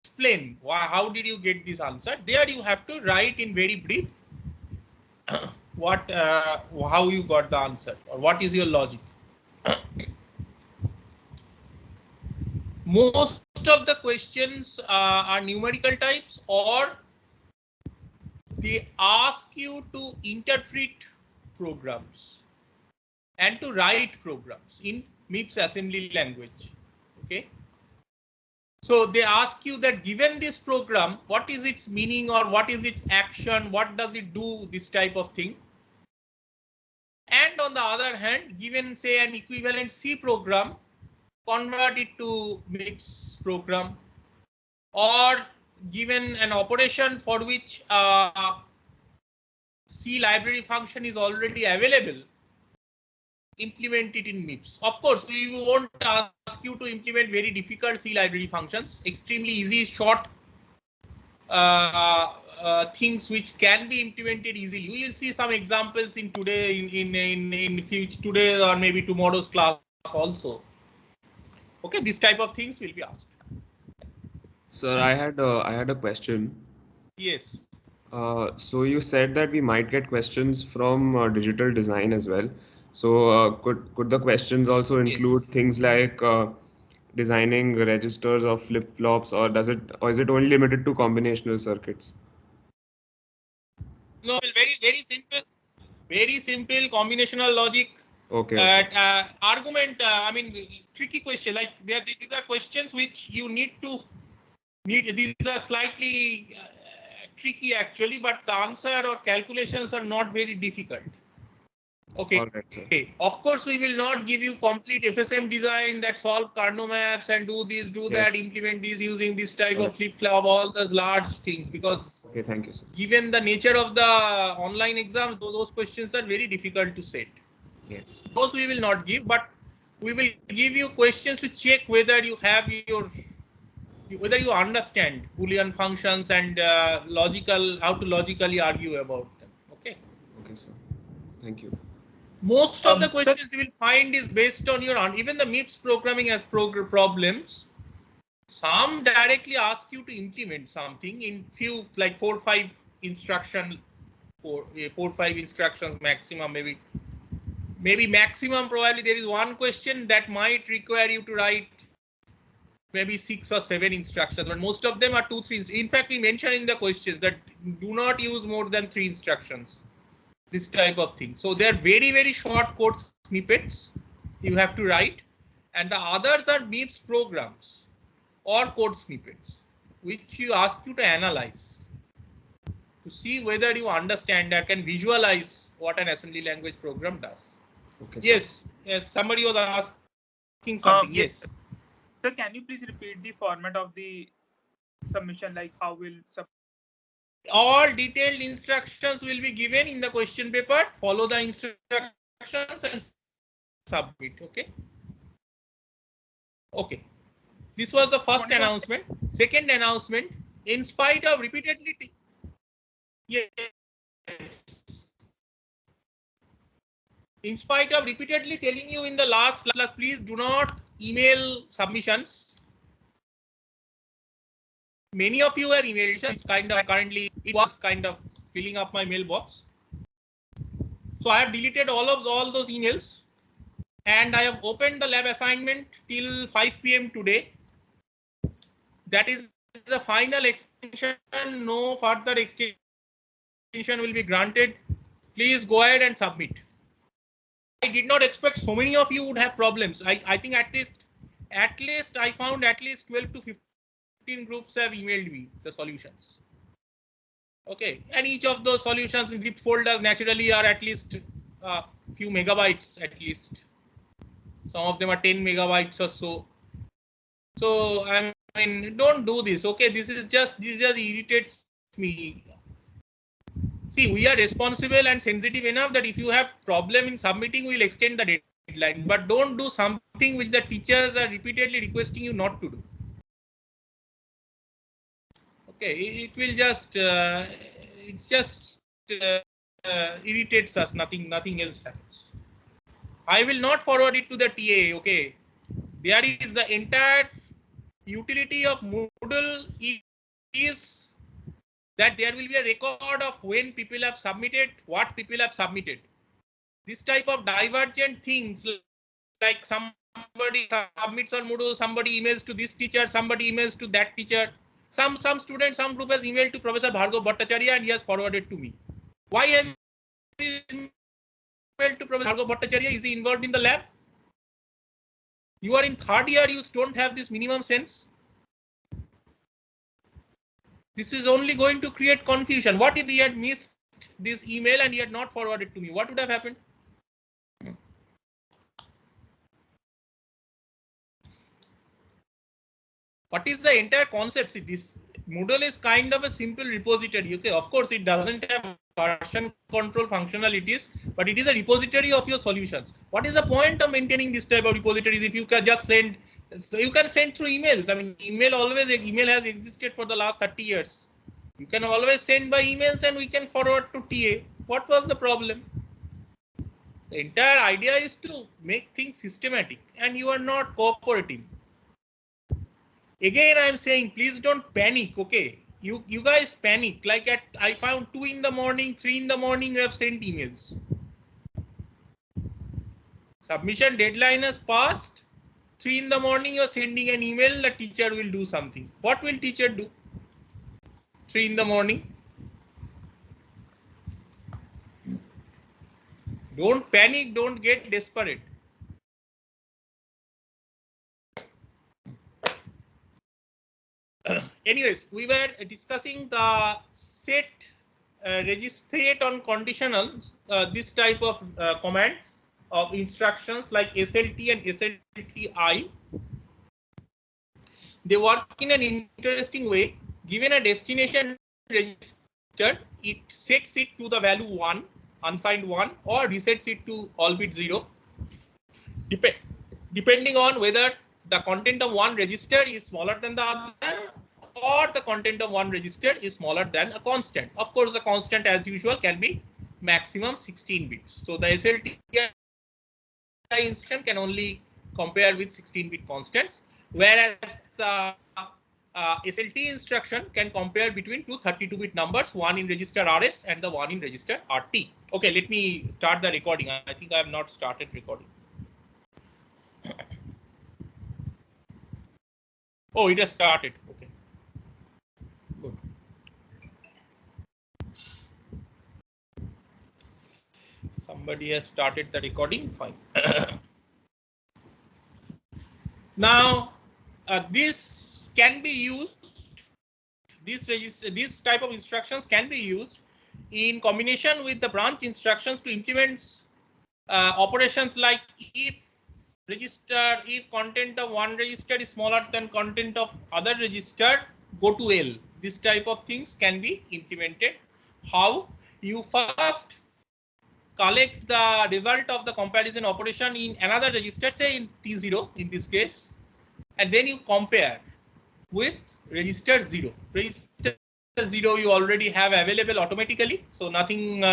explain how did you get this answer. There you have to write in very brief what how you got the answer or what is your logic. Most of the questions are numerical types, or they ask you to interpret programs and to write programs in MIPS assembly language. Okay. So they ask you that given this program, what is its meaning or what is its action? What does it do? This type of thing. And on the other hand, given say an equivalent C program, convert it to MIPS program, or given an operation for which C library function is already available, implement it in MIPS. Of course, we won't ask you to implement very difficult C library functions. Extremely easy, short things which can be implemented easily. You will see some examples in today, in future today or maybe tomorrow's class also. Okay, this type of things will be asked. Sir, I had a question. Yes. So you said that we might get questions from digital design as well. So could the questions also include Yes. things like designing registers or flip-flops, or is it only limited to combinational circuits? No, very simple combinational logic. Okay. Argument. I mean, tricky question. Like these are questions which you need. These are slightly tricky actually, but the answer or calculations are not very difficult. Okay. All right, sir. Of course, we will not give you complete FSM design that solve Carnot maps and do this, do that, implement this using this type of flip-flop, all those large things, because Okay, thank you, sir. given the nature of the online exams, those questions are very difficult to set. Yes. Those we will not give, but we will give you questions to check whether you have whether you understand Boolean functions and how to logically argue about them. Okay. Okay, sir. Thank you. Most of the questions you will find is based on your even the MIPS programming as problems. Some directly ask you to implement something in few like 4-5 instruction, 4-5 instructions maximum, maybe maximum. Probably there is one question that might require you to write maybe 6 or 7 instructions, but most of them are 2-3. In fact, we mention in the questions that do not use more than 3 instructions. This type of thing. So they're very short code snippets you have to write, and the others are MIPS programs or code snippets which you ask you to analyze to see whether you understand and can visualize what an assembly language program does. Okay, yes, somebody was asking something. Yes. Sir, can you please repeat the format of the submission, like how will all detailed instructions will be given in the question paper. Follow the instructions and submit. Okay. Okay. This was the first announcement. Second announcement, in spite of repeatedly telling you in the last class, please do not email submissions. Many of you are emailed. It's currently it was kind of filling up my mailbox. So I have deleted all those emails, and I have opened the lab assignment till 5 p.m. today. That is the final extension. No further extension will be granted. Please go ahead and submit. I did not expect so many of you would have problems. I think at least I found at least 12 to 15 groups have emailed me the solutions. Okay, and each of those solutions in zip folders naturally are at least a few megabytes at least. Some of them are 10 megabytes or so. So I mean, don't do this. Okay, this just irritates me. See, we are responsible and sensitive enough that if you have problem in submitting, we'll extend the deadline. But don't do something which the teachers are repeatedly requesting you not to do. Okay, it will just irritates us. Nothing else happens. I will not forward it to the TA. Okay, there is the entire utility of Moodle is that there will be a record of when people have submitted, what people have submitted. This type of divergent things, like somebody submits on Moodle, somebody emails to this teacher, somebody emails to that teacher. Some student, some group has emailed to Professor Bhargav Bhattacharya and he has forwarded to me. Why have you emailed to Professor Bhargav Bhattacharya? Is he involved in the lab? You are in third year, you don't have this minimum sense. This is only going to create confusion. What if he had missed this email and he had not forwarded to me? What would have happened? What is the entire concept? See, this Moodle is kind of a simple repository. Okay, of course, it doesn't have version control functionalities, but it is a repository of your solutions. What is the point of maintaining this type of repositories if you can just send? So you can send through emails. I mean, email has existed for the last 30 years. You can always send by emails and we can forward to TA. What was the problem? The entire idea is to make things systematic, and you are not cooperating. Again, I am saying, please don't panic. Okay, you guys panic. Like I found 2 in the morning, 3 in the morning, you have sent emails. Submission deadline has passed. 3 in the morning, you are sending an email. The teacher will do something. What will teacher do? 3 in the morning. Don't panic. Don't get desperate. Anyways, we were discussing the set on conditional, this type of commands of instructions like SLT and SLTI. They work in an interesting way. Given a destination register, it sets it to the value 1, unsigned 1, or resets it to all bit 0, depending on whether the content of one register is smaller than the other, or the content of one register is smaller than a constant. Of course, the constant, as usual, can be maximum 16 bits. So the SLTI instruction can only compare with 16-bit constants, whereas the SLT instruction can compare between two 32-bit numbers, one in register RS and the one in register RT. Okay, let me start the recording. I think I have not started recording. Oh, it has started. Okay. Good. Somebody has started the recording. Fine. Now, this can be used. This type of instructions can be used in combination with the branch instructions to implement operations like if content of one register is smaller than content of other register, go to L. This type of things can be implemented. How? You first collect the result of the comparison operation in another register, say in T0 in this case, and then you compare with register 0. Register 0 you already have available automatically, so nothing,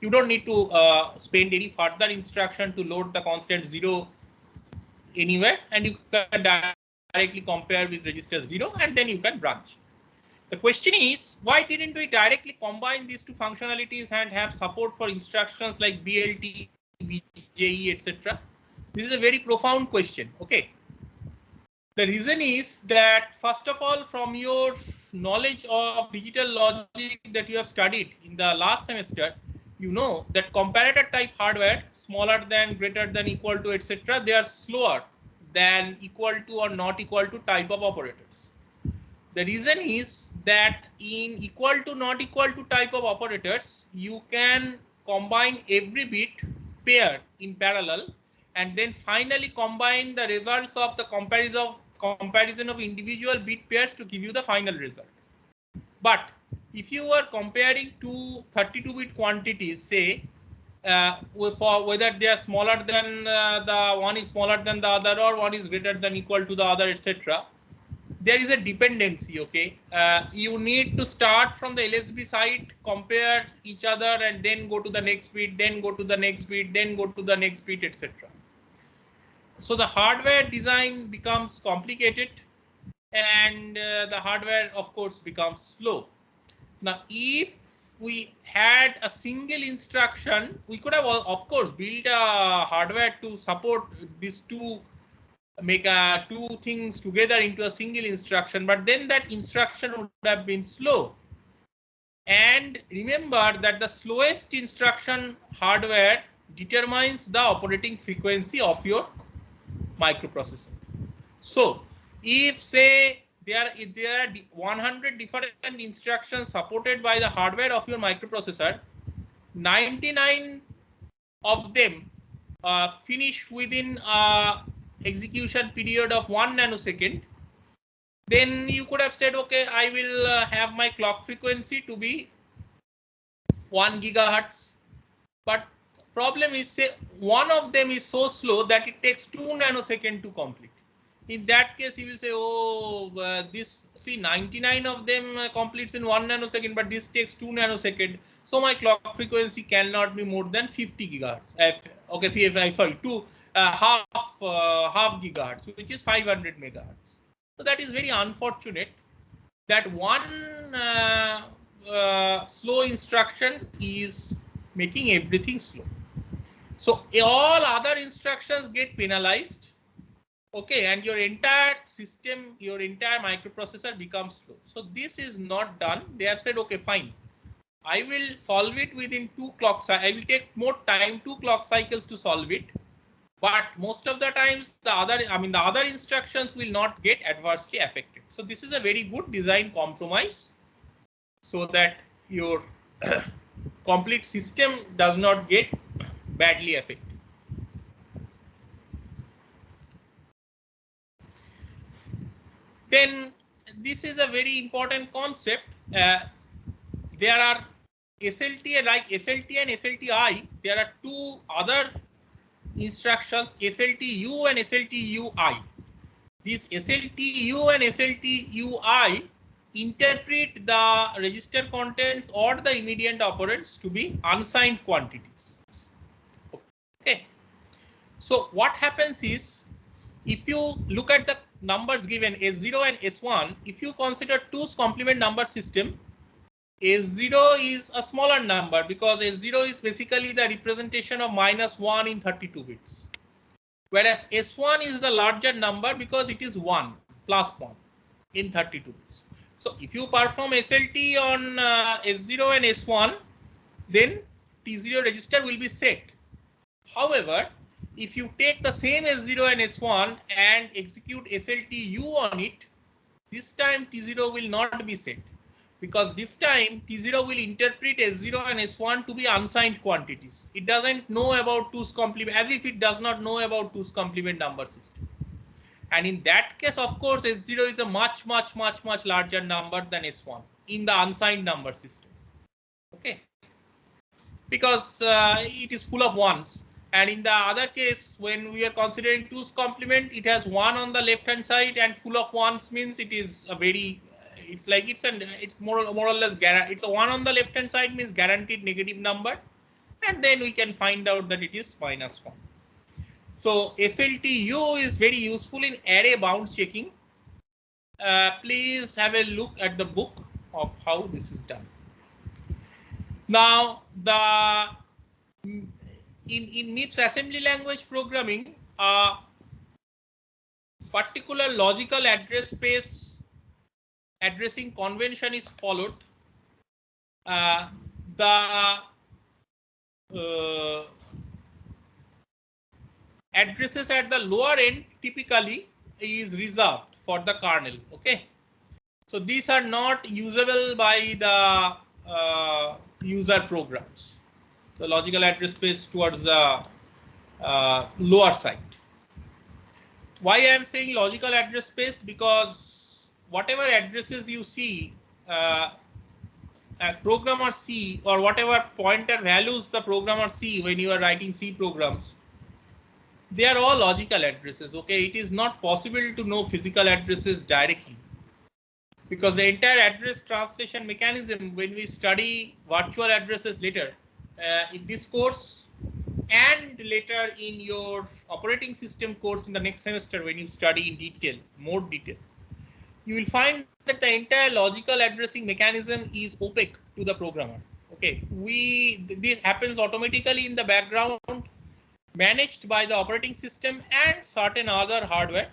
you don't need to spend any further instruction to load the constant 0 anywhere, and you can directly compare with register 0 and then you can branch. The question is, why didn't we directly combine these two functionalities and have support for instructions like BLT, BJE, etc.? This is a very profound question. Okay. The reason is that, first of all, from your knowledge of digital logic that you have studied in the last semester, you know that comparator type hardware, smaller than, greater than, equal to, etc., they are slower than, equal to, or not equal to type of operators. The reason is that in equal to, not equal to type of operators, you can combine every bit pair in parallel and then finally combine the results of the comparison of individual bit pairs to give you the final result. But if you are comparing two 32-bit quantities, say, for whether they are smaller than the one is smaller than the other, or one is greater than, equal to the other, etc., there is a dependency. Okay, you need to start from the LSB side, compare each other, and then go to the next bit, then go to the next bit, then go to the next bit, etc. So the hardware design becomes complicated, and the hardware of course becomes slow. Now if we had a single instruction, we could have of course built a hardware to support these two, make two things together into a single instruction, but then that instruction would have been slow. And remember that the slowest instruction hardware determines the operating frequency of your microprocessor. So if say there are 100 different instructions supported by the hardware of your microprocessor, 99 of them finish within execution period of 1 nanosecond, then you could have said, okay, I will have my clock frequency to be 1 gigahertz. But problem is, say one of them is so slow that it takes 2 nanoseconds to complete. In that case, you will say, oh, this, see, 99 of them completes in 1 nanosecond, but this takes 2 nanoseconds. So my clock frequency cannot be more than 50 gigahertz. Okay, sorry, half gigahertz, which is 500 megahertz. So that is very unfortunate that one slow instruction is making everything slow. So all other instructions get penalized. Okay, and your entire system, your entire microprocessor becomes slow. So this is not done. They have said, okay, fine, I will solve it within 2 clock cycles. I will take more time, 2 clock cycles to solve it. But most of the times the other instructions will not get adversely affected. So this is a very good design compromise so that your complete system does not get badly affected. Then this is a very important concept. There are SLT, like SLT and SLTI. There are two other instructions, SLTU and SLTUI. These SLTU and SLTUI interpret the register contents or the immediate operands to be unsigned quantities. Okay. So what happens is, if you look at the numbers given S0 and S1, if you consider 2's complement number system, S0 is a smaller number because S0 is basically the representation of -1 in 32 bits. Whereas S1 is the larger number because it is 1 plus 1 in 32 bits. So if you perform SLT on S0 and S1, then T0 register will be set. However, if you take the same S0 and S1 and execute SLTU on it, this time T0 will not be set, because this time T0 will interpret S0 and S1 to be unsigned quantities. It doesn't know about 2's complement, as if it does not know about 2's complement number system. And in that case, of course, S0 is a much larger number than S1 in the unsigned number system. Okay, because it is full of ones. And in the other case, when we are considering 2's complement, it has 1 on the left hand side, and full of ones means it is a very, it's like it's more or less it's a 1 on the left hand side means guaranteed negative number, and then we can find out that it is -1. So SLTU is very useful in array bound checking. Please have a look at the book of how this is done. Now, in MIPS assembly language programming, particular logical address space addressing convention is followed. The addresses at the lower end typically is reserved for the kernel. Okay, so these are not usable by the user programs. The logical address space towards the lower side. Why I am saying logical address space? Because whatever addresses you see as programmer see, or whatever pointer values the programmer see when you are writing C programs, they are all logical addresses. Okay, it is not possible to know physical addresses directly, because the entire address translation mechanism, when we study virtual addresses later in this course and later in your operating system course in the next semester, when you study in detail, more detail, you will find that the entire logical addressing mechanism is opaque to the programmer. Okay, this happens automatically in the background, managed by the operating system and certain other hardware,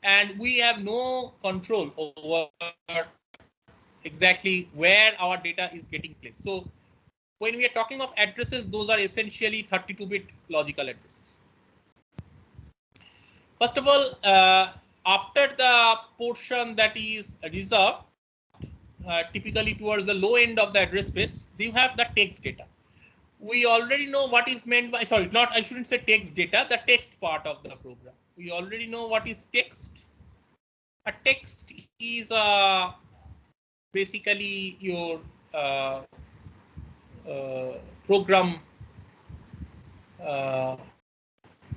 and we have no control over exactly where our data is getting placed. So when we are talking of addresses, those are essentially 32-bit logical addresses. First of all, after the portion that is reserved, typically towards the low end of the address space, you have the text data. We already know what is meant by, sorry, not, I shouldn't say text data, the text part of the program. We already know what is text. A text is basically your program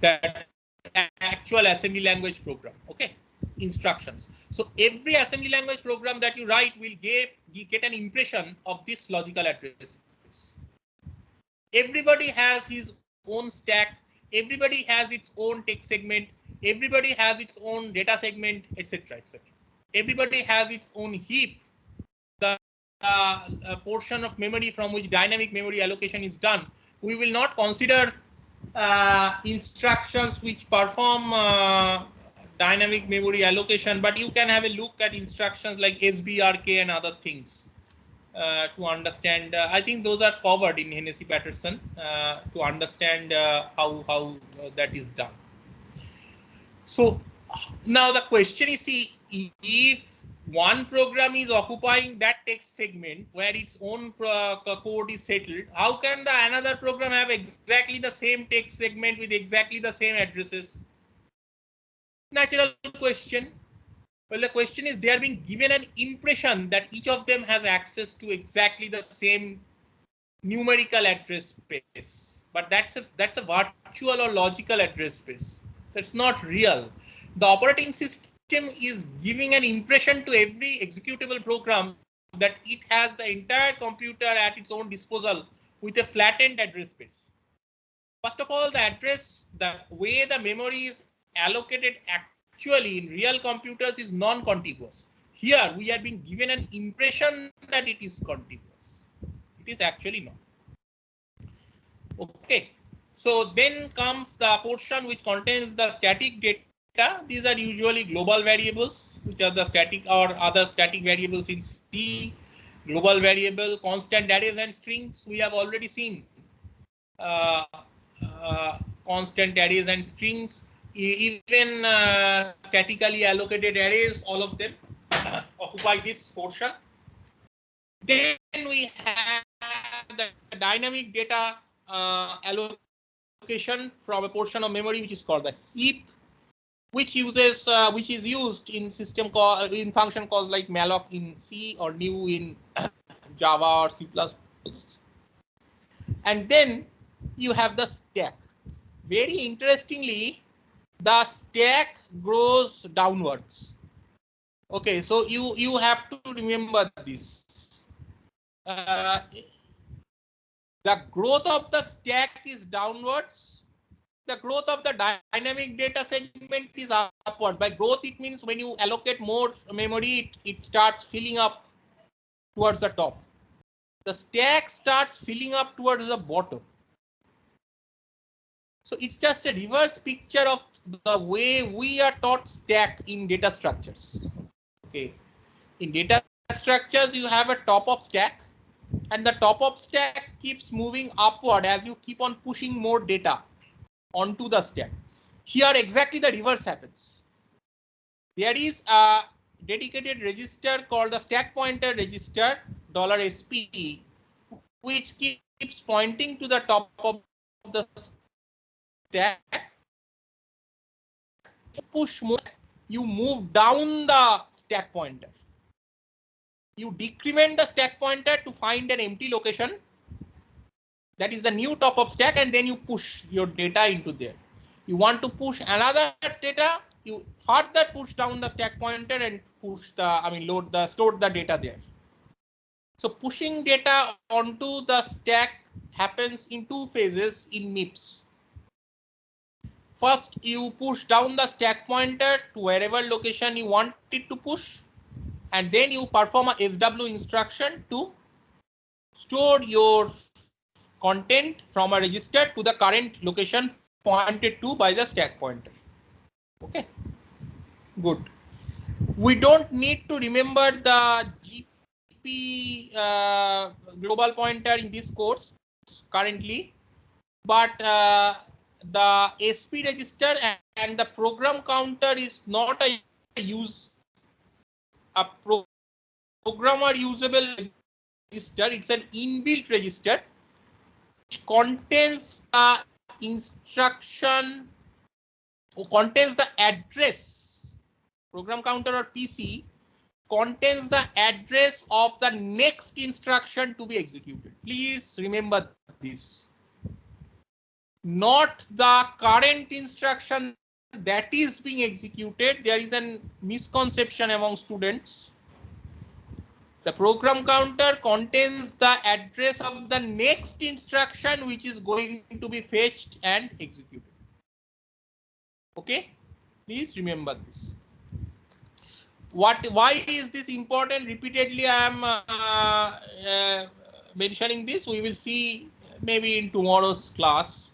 that actual assembly language program, okay, instructions. So every assembly language program that you write will get an impression of this logical address. Everybody has his own stack, everybody has its own text segment, everybody has its own data segment, etc., etc. Everybody has its own heap, the portion of memory from which dynamic memory allocation is done. We will not consider instructions which perform dynamic memory allocation, but you can have a look at instructions like SBRK and other things to understand. I think those are covered in Hennessy-Patterson to understand how that is done. So now the question is, see, if one program is occupying that text segment where its own code is settled, how can the another program have exactly the same text segment with exactly the same addresses? Natural question. Well, the question is, they are being given an impression that each of them has access to exactly the same numerical address space, but that's a virtual or logical address space. That's not real. The operating system is giving an impression to every executable program that it has the entire computer at its own disposal with a flattened address space. First of all, the address, the way the memory is allocated actually in real computers is non-contiguous. Here we are being given an impression that it is contiguous. It is actually not. Okay, so then comes the portion which contains the static data. These are usually global variables, which are the static or other static variables in C. Global variable, constant arrays and strings. We have already seen constant arrays and strings, even statically allocated arrays, all of them occupy this portion. Then we have the dynamic data allocation from a portion of memory which is called the heap, which is used in system call in function calls like malloc in C or new in Java or C++. And then you have the stack. Very interestingly, the stack grows downwards. Okay, so you have to remember this. The growth of the stack is downwards. The growth of the dynamic data segment is upward. By growth, it means when you allocate more memory, it starts filling up towards the top. The stack starts filling up towards the bottom. So it's just a reverse picture of the way we are taught stack in data structures. Okay, in data structures, you have a top of stack, and the top of stack keeps moving upward as you keep on pushing more data onto the stack. Here exactly the reverse happens. There is a dedicated register called the stack pointer register $SP, which keeps pointing to the top of the stack. To push more, you move down the stack pointer. You decrement the stack pointer to find an empty location. That is the new top of stack, and then you push your data into there. You want to push another data, you further push down the stack pointer and push the store the data there. So pushing data onto the stack happens in two phases in MIPS. First, you push down the stack pointer to wherever location you want it to push. and then you perform a SW instruction to store your content from a register to the current location pointed to by the stack pointer. Okay, good. We don't need to remember the GP global pointer in this course currently, but the SP register and the program counter is not a programmer usable register. It's an inbuilt register which contains the instruction or contains the address. Program counter or PC contains the address of the next instruction to be executed. Please remember this. Not the current instruction that is being executed. There is a misconception among students. The program counter contains the address of the next instruction which is going to be fetched and executed. Okay, please remember this. Why is this important? Repeatedly I am mentioning this. We will see maybe in tomorrow's class.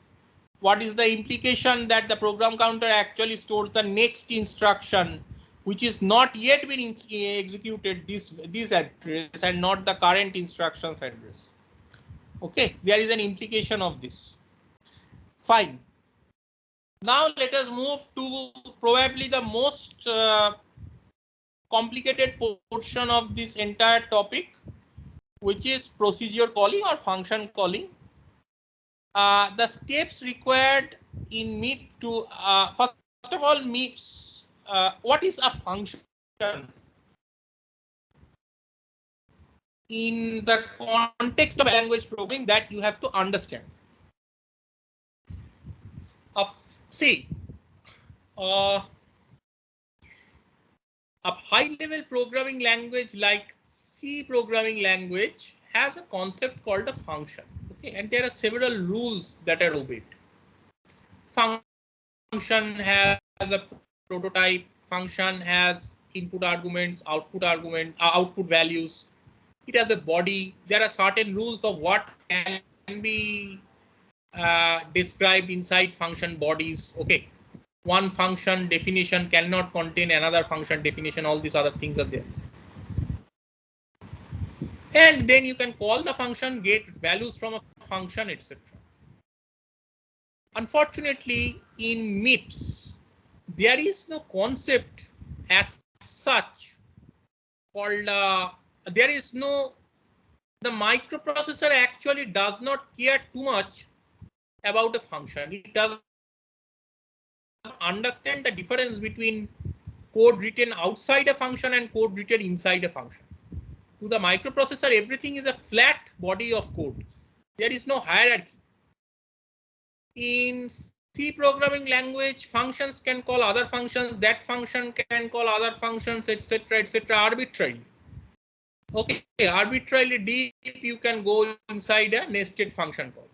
What is the implication that the program counter actually stores the next instruction which is not yet been executed, this address, and not the current instructions address. Okay, there is an implication of this. Fine. Now let us move to probably the most complicated portion of this entire topic, which is procedure calling or function calling. The steps required in MIPS to first of all, MIPS, what is a function? In the context of language programming, that you have to understand. See, a high-level programming language like C programming language has a concept called a function. Okay, and there are several rules that are obeyed. Function has a prototype. Function has input arguments, output values. It has a body. There are certain rules of what can be described inside function bodies. Okay, one function definition cannot contain another function definition. All these other things are there. And then you can call the function, get values from a function, etc. Unfortunately, in MIPS, there is no concept as such called, there is no, the microprocessor actually does not care too much about a function. It does understand the difference between code written outside a function and code written inside a function. To the microprocessor, everything is a flat body of code. There is no hierarchy. In C programming language, functions can call other functions, that function can call other functions, etc., arbitrarily. Okay, arbitrarily deep you can go inside a nested function call.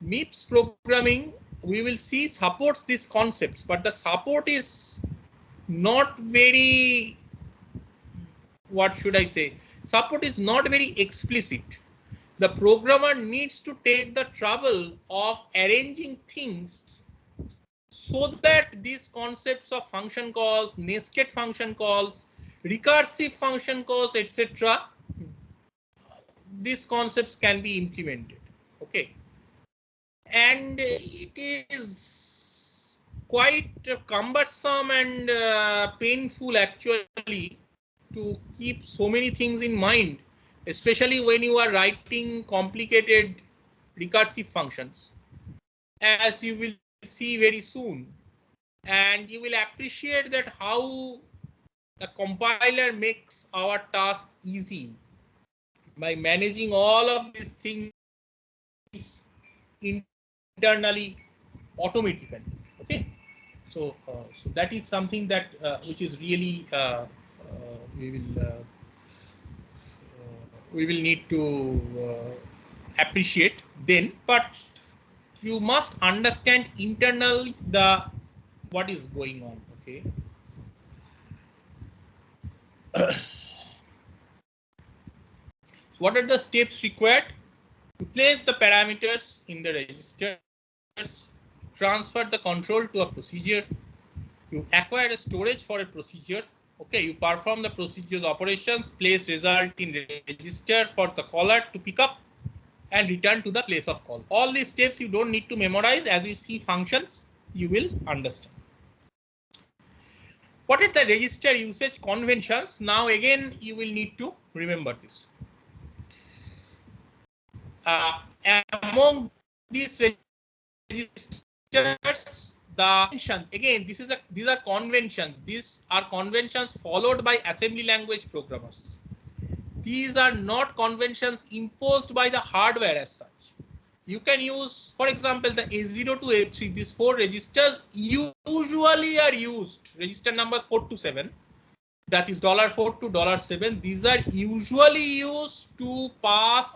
MIPS programming, we will see, supports these concepts, but the support is not very, what should I say? Support is not very explicit. The programmer needs to take the trouble of arranging things so that these concepts of function calls, nested function calls, recursive function calls, etc., these concepts can be implemented. Okay, and it is quite cumbersome and painful actually to keep so many things in mind, especially when you are writing complicated recursive functions, as you will see very soon. And you will appreciate that how the compiler makes our task easy by managing all of these things internally, automatically. Okay, so so that is something that which is really we will need to appreciate then, but you must understand internally what is going on. Okay. So what are the steps required? To place the parameters in the registers, transfer the control to a procedure, you acquire a storage for a procedure. Okay, you perform the procedure's operations, place result in register for the caller to pick up and return to the place of call. All these steps you don't need to memorize. As we see functions, you will understand. What is the register usage conventions? Now again, you will need to remember this. Among these registers, the convention, again, these are conventions. These are conventions followed by assembly language programmers. These are not conventions imposed by the hardware as such. You can use, for example, the A0 to A3. These 4 registers usually are used. Register numbers 4 to 7. That is $4 to $7. These are usually used to pass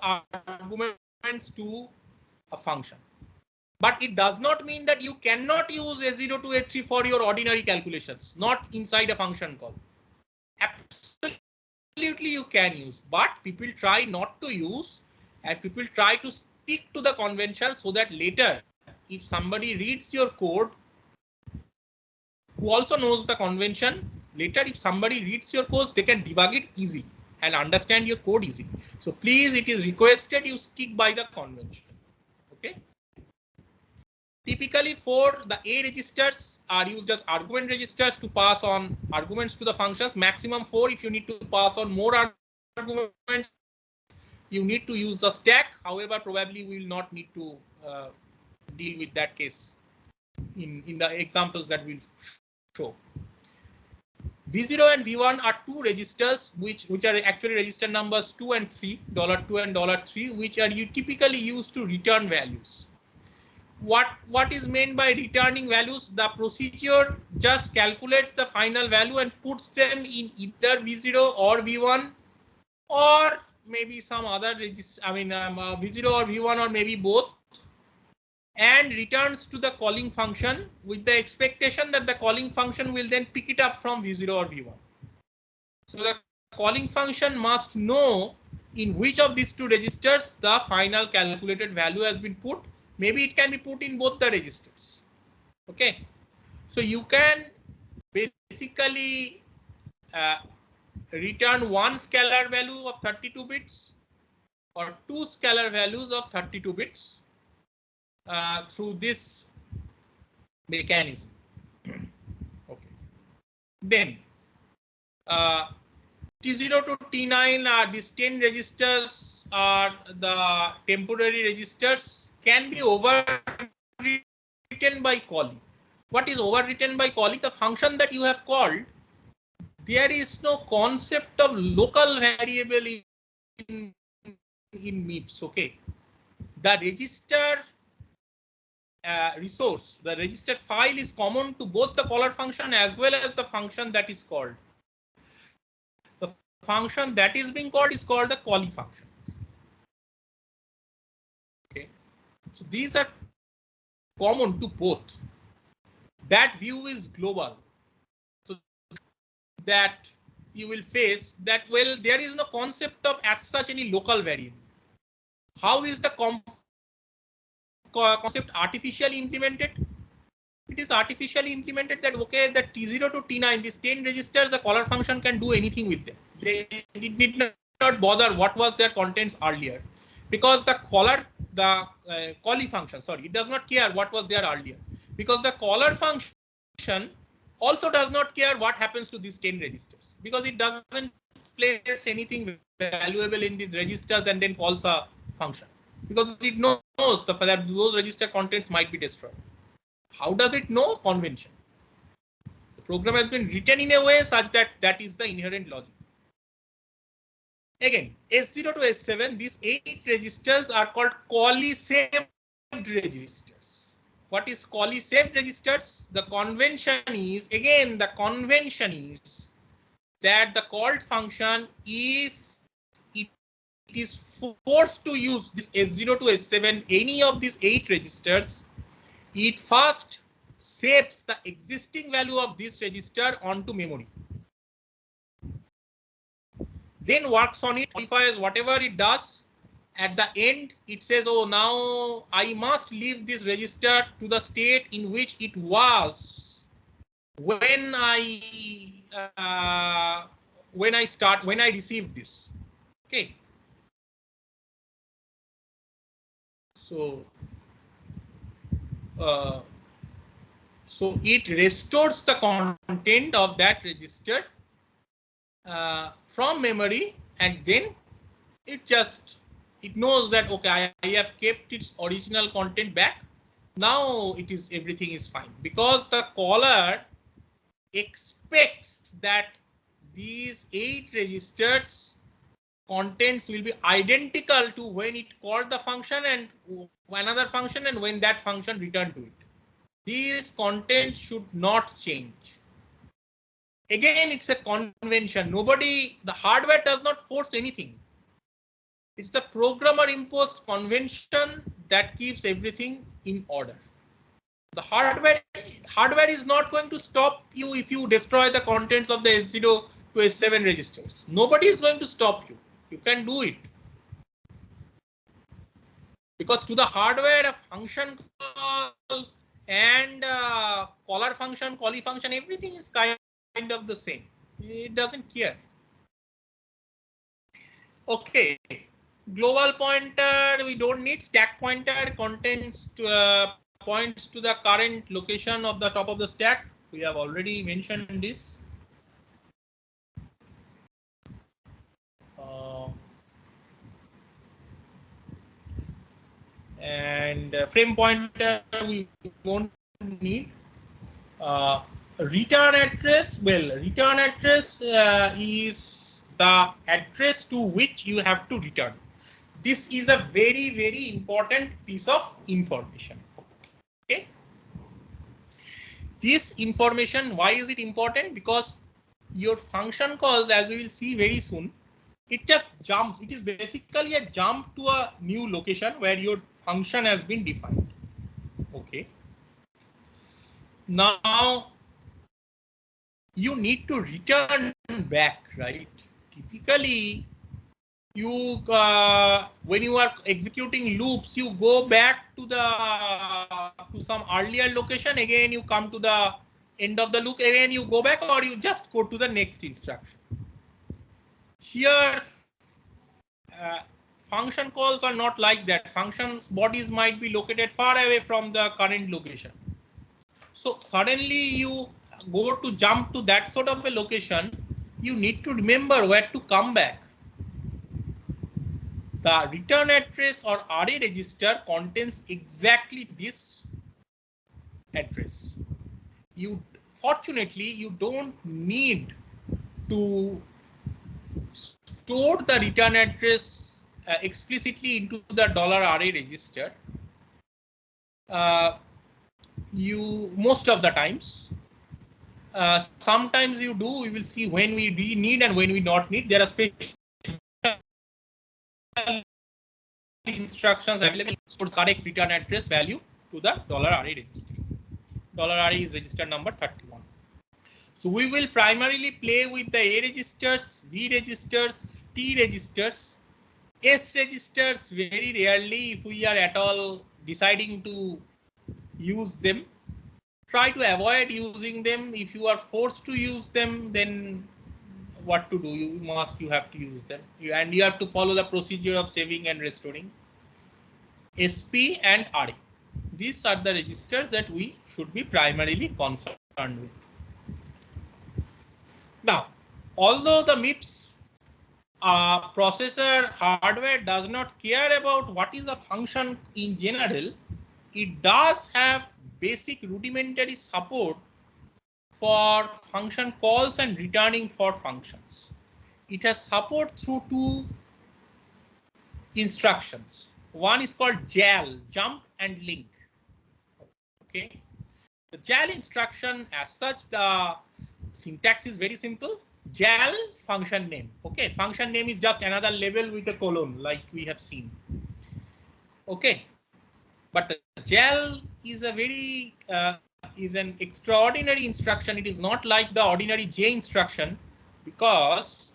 arguments to a function. But it does not mean that you cannot use A0 to A3 for your ordinary calculations, not inside a function call. Absolutely you can use, but people try not to use, and people try to stick to the convention so that later, if somebody reads your code, who also knows the convention, later if somebody reads your code, they can debug it easily and understand your code easily. So please, it is requested you stick by the convention. Okay. Typically for the A registers are used as argument registers to pass on arguments to the functions. Maximum 4. If you need to pass on more arguments, you need to use the stack. However, probably we will not need to deal with that case in the examples that we'll show. V0 and V1 are 2 registers which are actually register numbers 2 and 3, $2 and $3, which are typically used to return values. What is meant by returning values? The procedure just calculates the final value and puts them in either V0 or V1, or maybe some other register. I mean, V0 or V1, or maybe both, and returns to the calling function with the expectation that the calling function will then pick it up from V0 or V1. So the calling function must know in which of these 2 registers the final calculated value has been put. Maybe it can be put in both the registers. Okay, so you can basically return 1 scalar value of 32 bits or 2 scalar values of 32 bits through this mechanism. Okay, then T0 to T9 are these 10 registers are the temporary registers, can be overwritten by calling. What is overwritten by calling? The function that you have called, there is no concept of local variable in MIPS. Okay, the register resource, the register file is common to both the caller function as well as the function that is called. The function that is being called is called the calling function. Okay, so these are common to both. That view is global, so that you will face that, well, there is no concept of as such any local variable. How is the concept artificially implemented? It is artificially implemented that, okay, the T0 to T9, these 10 registers, the caller function can do anything with them. They did not bother what was their contents earlier, because the caller, the calling function, sorry, it does not care what was there earlier, because the caller function also does not care what happens to these 10 registers, because it doesn't place anything valuable in these registers and then calls a function, because it knows that those register contents might be destroyed. How does it know? Convention. The program has been written in a way such that that is the inherent logic. Again, S0 to S7, these 8 registers are called callee saved registers. What is callee saved registers? The convention is, again, the convention is that the called function, if it is forced to use this S0 to S7, any of these 8 registers, it first saves the existing value of this register onto memory. then works on it, modifies whatever it does. At the end, it says, oh, now I must leave this register to the state in which it was when I received this. Okay. So so it restores the content of that register from memory, and then it knows that, okay, I have kept its original content back. Now everything is fine, because the caller expects that these 8 registers contents will be identical to when it called the function and another function, and when that function returned to it. These contents should not change. Again, it's a convention. The hardware does not force anything. It's the programmer imposed convention that keeps everything in order. The hardware is not going to stop you if you destroy the contents of the S0 to S7 registers. Nobody is going to stop you. You can do it. Because to the hardware, a function call and caller function, callee function, everything is kind of the same. It doesn't care. Okay. Global pointer, we don't need. Stack pointer contains points to the current location of the top of the stack. We have already mentioned this. And frame pointer we won't need. Return address, well, return address is the address to which you have to return. This is a very, very important piece of information. Okay. This information, why is it important? Because your function calls, as we will see very soon, it just jumps. It is basically a jump to a new location where your function has been defined. Okay. Now you need to return back, right? Typically, you when you are executing loops, you go back to some earlier location. Again, you come to the end of the loop. Again, you go back, or you just go to the next instruction. Here, function calls are not like that. Functions bodies might be located far away from the current location. So suddenly you go to jump to that sort of a location. You need to remember where to come back. The return address or array register contains exactly this address. Fortunately, you don't need to store the return address explicitly into the $array register. Most of the times. Sometimes you do. We will see when we need and when we not need. There are special instructions available for correct return address value to the $array register. $array is register number 31. So we will primarily play with the A registers, B registers, T registers, S registers very rarely if we are at all deciding to use them. Try to avoid using them. If you are forced to use them, then what to do? You have to use them. And you have to follow the procedure of saving and restoring. SP and RA. These are the registers that we should be primarily concerned with. Now, although the MIPS processor hardware does not care about what is a function in general, it does have basic rudimentary support for function calls and returning for functions. It has support through 2 instructions. One is called JAL, jump and link. Okay. The JAL instruction, as such, the syntax is very simple. JAL function name. Okay, function name is just another label with a colon, like we have seen. Okay, but the JAL is a very is an extraordinary instruction. It is not like the ordinary J instruction, because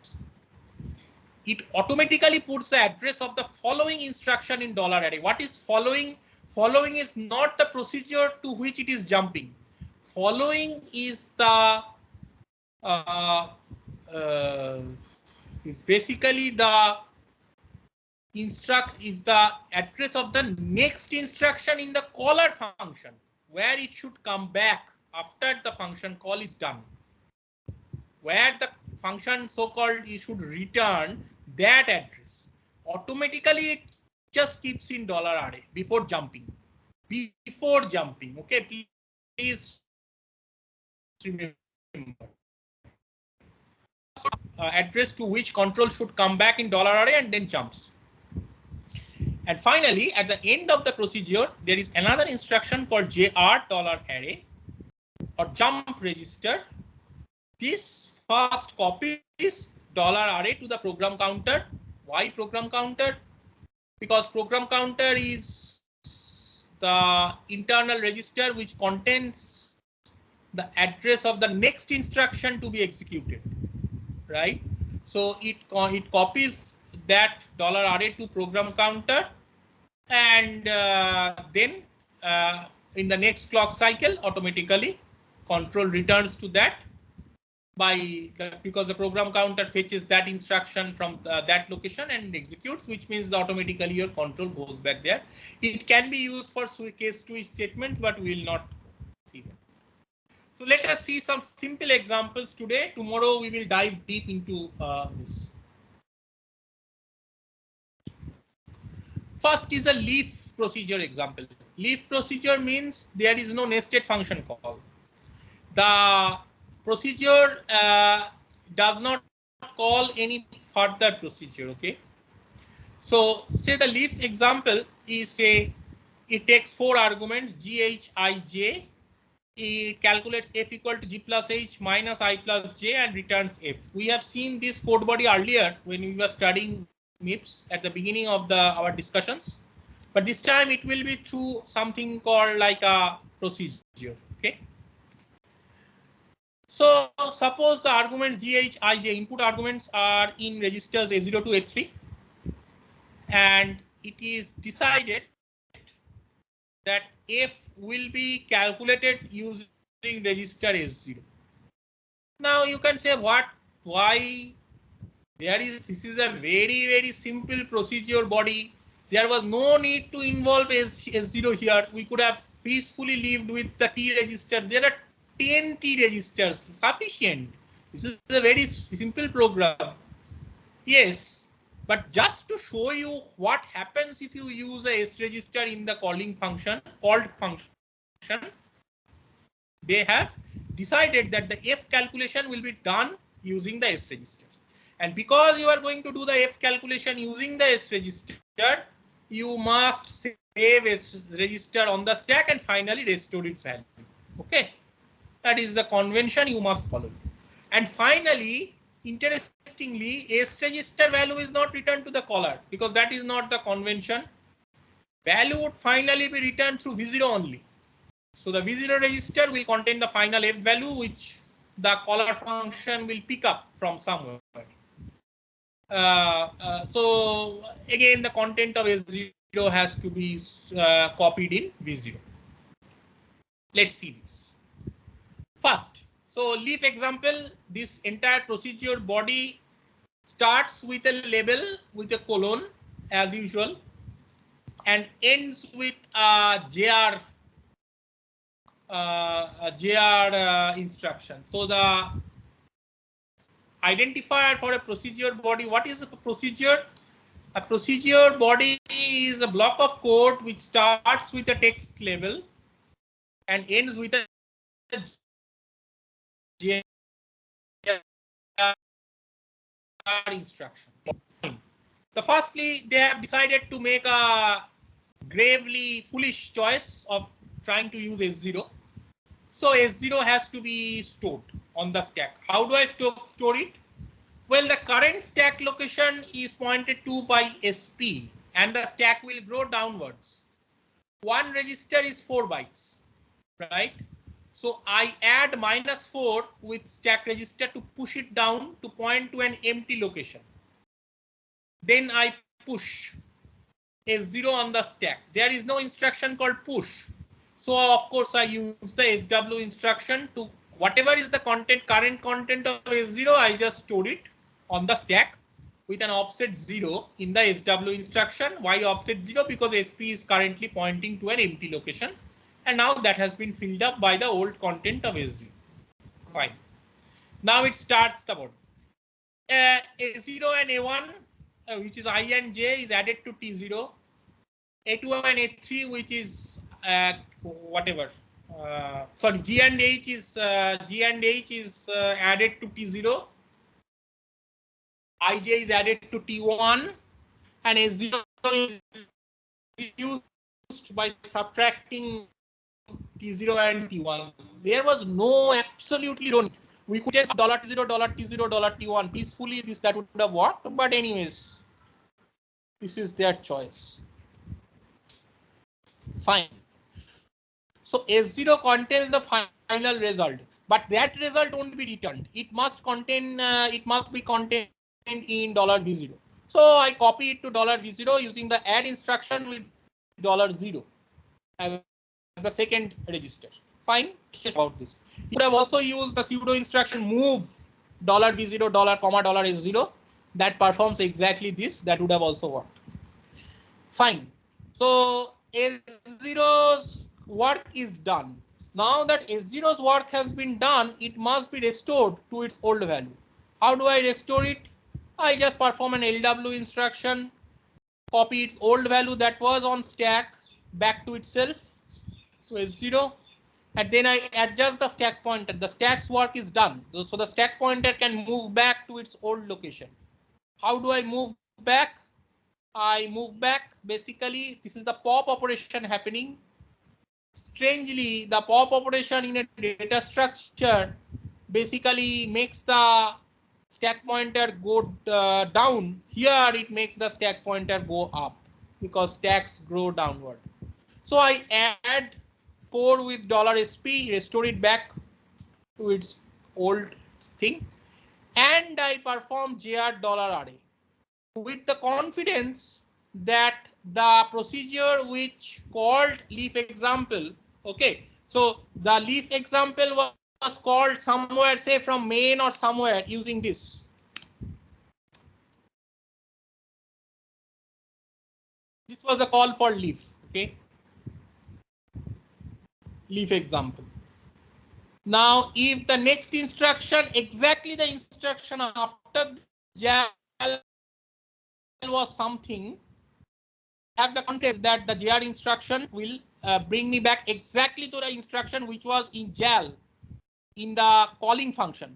it automatically puts the address of the following instruction in $array. What is following? Following is not the procedure to which it is jumping. Following is the is basically the address of the next instruction in the caller function, where it should come back after the function call is done, where the function so-called you should return that address. Automatically it just keeps in $array before jumping. Okay, please remember. Address to which control should come back in $array and then jumps. And finally, at the end of the procedure, there is another instruction called JR $array or jump register. This first copies $array to the program counter. Why program counter? Because program counter is the internal register which contains the address of the next instruction to be executed, right? So it copies that $array to program counter, and then in the next clock cycle automatically control returns to that because the program counter fetches that instruction from that location and executes, which means automatically your control goes back there. It can be used for case switch statements, but we will not see them. So let us see some simple examples today. Tomorrow we will dive deep into this. First is a leaf procedure example. Leaf procedure means there is no nested function call. The procedure does not call any further procedure. Okay. So say the leaf example is say it takes 4 arguments g, h, i, j. It calculates f equal to g plus h minus i plus j and returns f. We have seen this code body earlier when we were studying MIPS at the beginning of our discussions, but this time it will be through something called like a procedure. Okay. So suppose the arguments g, h, i, j input arguments are in registers A0 to A3, and it is decided that f will be calculated using register S0. Now you can say why? This is a very simple procedure body. There was no need to involve S0 here. We could have peacefully lived with the T register. There are 10 T registers, sufficient. This is a very simple program. Yes, but just to show you what happens if you use a S register in the called function, they have decided that the F calculation will be done using the S register. And because you are going to do the F calculation using the S register, you must save S register on the stack and finally restore its value. Okay, that is the convention you must follow. And finally, interestingly, S register value is not returned to the caller because that is not the convention. Value would finally be returned through V0 only. So the V0 register will contain the final F value, which the caller function will pick up from somewhere. So again, the content of S0 has to be copied in V0. Let's see this. First, so leaf example, this entire procedure body starts with a label with a colon as usual and ends with a JR instruction. So the identifier for a procedure body, what is a procedure? A procedure body is a block of code which starts with a text label and ends with a JR instruction. So firstly, they have decided to make a gravely foolish choice of trying to use S0. So S0 has to be stored on the stack. How do I store it? Well, the current stack location is pointed to by SP and the stack will grow downwards. One register is 4 bytes, right? So I add -4 with stack register to push it down to point to an empty location. then I push S0 on the stack. There is no instruction called push. So of course I use the SW instruction to whatever is the content, current content of S0, I just store it on the stack with an offset 0 in the SW instruction. Why offset 0? Because SP is currently pointing to an empty location. And now that has been filled up by the old content of S0. Fine. Now it starts the board. A0 and A1, which is I and J, is added to T0. A2 and A3, which is whatever. Sorry, G and H is added to T0. IJ is added to T1, and A0 is used by subtracting T0 and T1. There was no absolutely no. We could just $T0, $T0, $T1 peacefully. That would have worked, but anyways, this is their choice. Fine. So S0 contains the final result, but that result won't be returned. It must contain. It must be contained in $V0. So I copy it to $V0 using the add instruction with $0 as the second register. Fine. About this, you would have also used the pseudo instruction move $V0 $S0 that performs exactly this. That would have also worked. Fine. So S0's work is done. Now that S0's work has been done, it must be restored to its old value. How do I restore it? I just perform an LW instruction, copy its old value that was on stack back to itself to S0, and then I adjust the stack pointer. The stack's work is done. So the stack pointer can move back to its old location. How do I move back? I move back. Basically, this is the pop operation happening. Strangely, the pop operation in a data structure basically makes the stack pointer go down. Here it makes the stack pointer go up because stacks grow downward. So I add 4 with $SP, restore it back to its old thing, and I perform JR $array with the confidence that the procedure which called leaf example. Okay, so the leaf example was called somewhere, say from main or somewhere, using this. This was the call for leaf. Okay, leaf example. Now, if the next instruction, exactly the instruction after JAL was something, have the context that the JR instruction will bring me back exactly to the instruction which was in JAL in the calling function.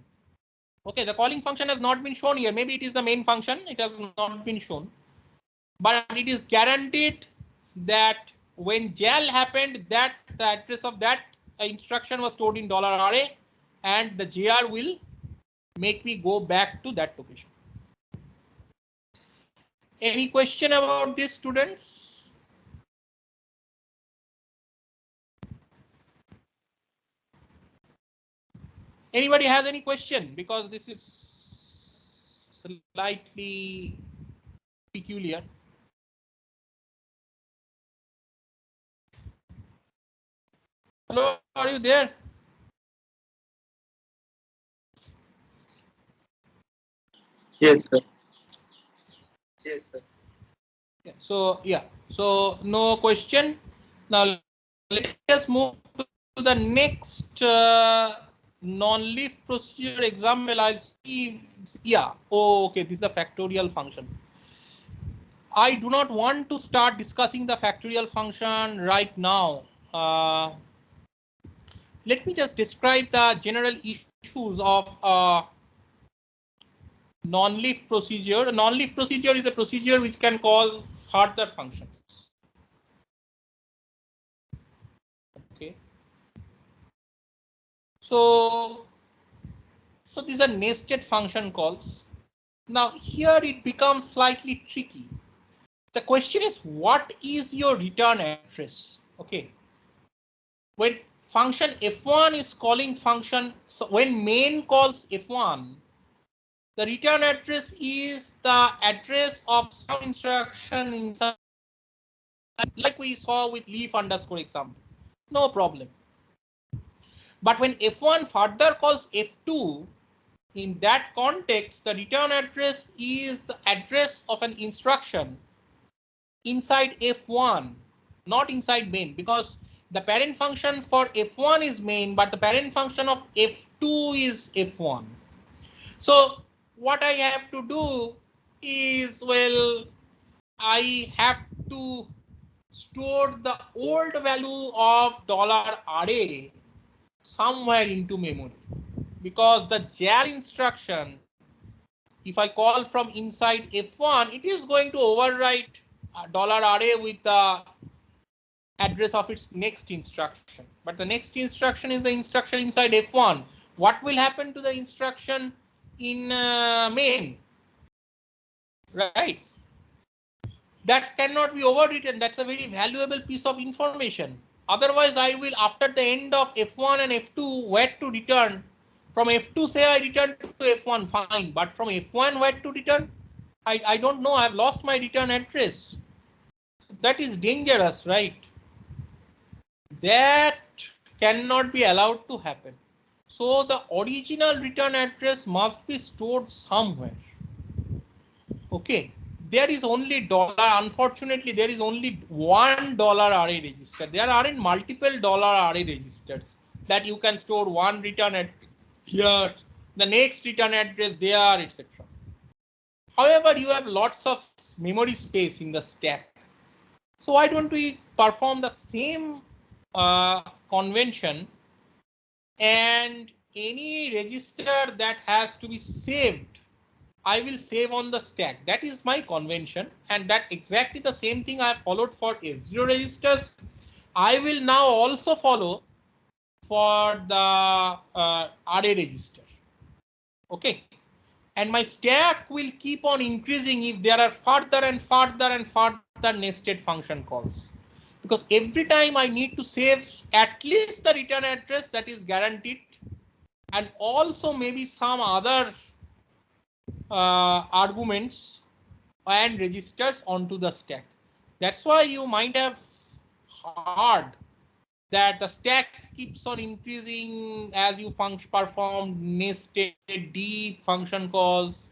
Okay, the calling function has not been shown here. Maybe it is the main function. It has not been shown, but it is guaranteed that when JAL happened, that the address of that instruction was stored in $array, and the JR will make me go back to that location. Any question about this, students? Anybody has any question? Because this is slightly peculiar. Hello, are you there? Yes, sir. Yes, sir. Yeah, so yeah, so no question. Now let us move to the next non-leaf procedure example. I'll see. Yeah. Oh, okay. This is a factorial function. I do not want to start discussing the factorial function right now. Let me just describe the general issues of non-leaf procedure. A non-leaf procedure is a procedure which can call further functions. Okay. So these are nested function calls. Now here it becomes slightly tricky. The question is, what is your return address? Okay. When function f1 is calling function, so when main calls f1, The return address is the address of some instruction inside, like we saw with leaf underscore example. No problem. But when F1 further calls F2, in that context, the return address is the address of an instruction inside F1, not inside main, because the parent function for F1 is main, but the parent function of F2 is F1. So what I have to do is, well, I have to store the old value of $array somewhere into memory, because the JAL instruction, if I call from inside F1, it is going to overwrite $array with the address of its next instruction. But the next instruction is the instruction inside F1. What will happen to the instruction in main? Right? That cannot be overwritten. That's a very valuable piece of information. Otherwise, I will, after the end of F1 and F2, where to return. From F2, say I return to F1, fine. But from F1, where to return? I don't know. I've lost my return address. That is dangerous, right? That cannot be allowed to happen. So the original return address must be stored somewhere. Okay. There is only $. Unfortunately, there is only $1 array register. There aren't multiple $array registers that you can store one return at here, the next return address there, etc. However, you have lots of memory space in the stack. So why don't we perform the same convention, and any register that has to be saved, I will save on the stack. That is my convention, and that exactly the same thing I have followed for S0 registers. I will now also follow for the array register. Okay, and my stack will keep on increasing if there are further and further and further nested function calls, because every time I need to save at least the return address, that is guaranteed, and also maybe some other arguments and registers onto the stack. That's why you might have heard that the stack keeps on increasing as you perform nested deep function calls,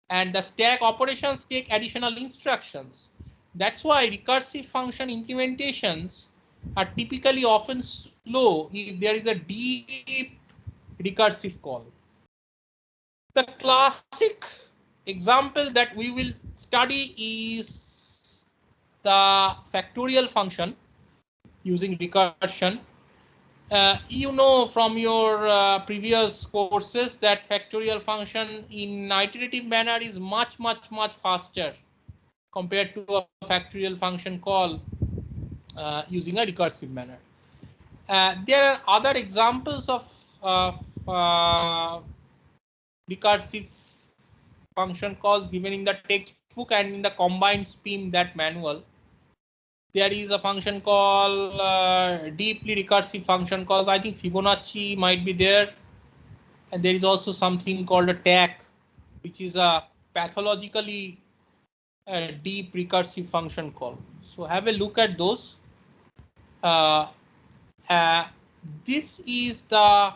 and the stack operations take additional instructions. That's why recursive function implementations are typically often slow if there is a deep recursive call. The classic example that we will study is the factorial function using recursion. You know from your previous courses that factorial function in iterative manner is much faster compared to a factorial function call using a recursive manner. There are other examples of recursive function calls given in the textbook and in the combined SPIM, that manual. There is a function call deeply recursive function calls. I think Fibonacci might be there, and there is also something called a TAC, which is a pathologically deep recursive function call. So have a look at those. This is the.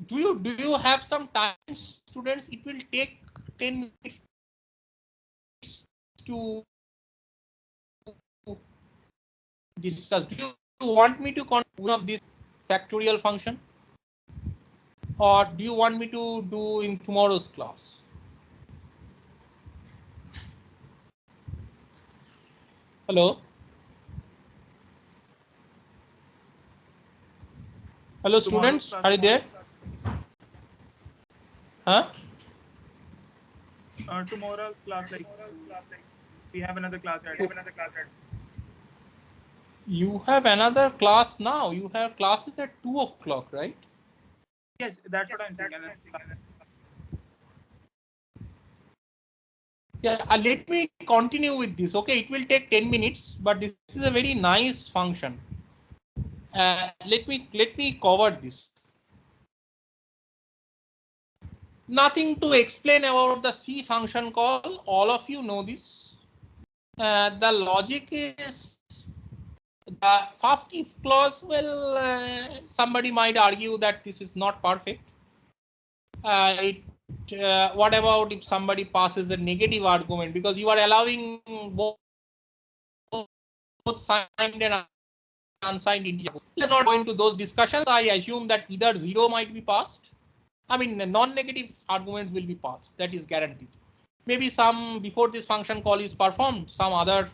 Do you have some time, students? It will take 10 minutes to discuss. Do you want me to continue this factorial function, or do you want me to do in tomorrow's class? Hello? Hello, students, are you there? Huh? Tomorrow's class, like we have another class. You have another class now. You have classes at 2 o'clock, right? Yes, that's what I'm saying. Yeah, let me continue with this. Okay, it will take 10 minutes, but this is a very nice function. Let me cover this. Nothing to explain about the C function call. All of you know this. The logic is the first if clause. Well, somebody might argue that this is not perfect. What about if somebody passes a negative argument, because you are allowing both signed and unsigned integers. Let's not go into those discussions. I assume that either 0 might be passed. I mean, non-negative arguments will be passed. That is guaranteed. Maybe some before this function call is performed, some other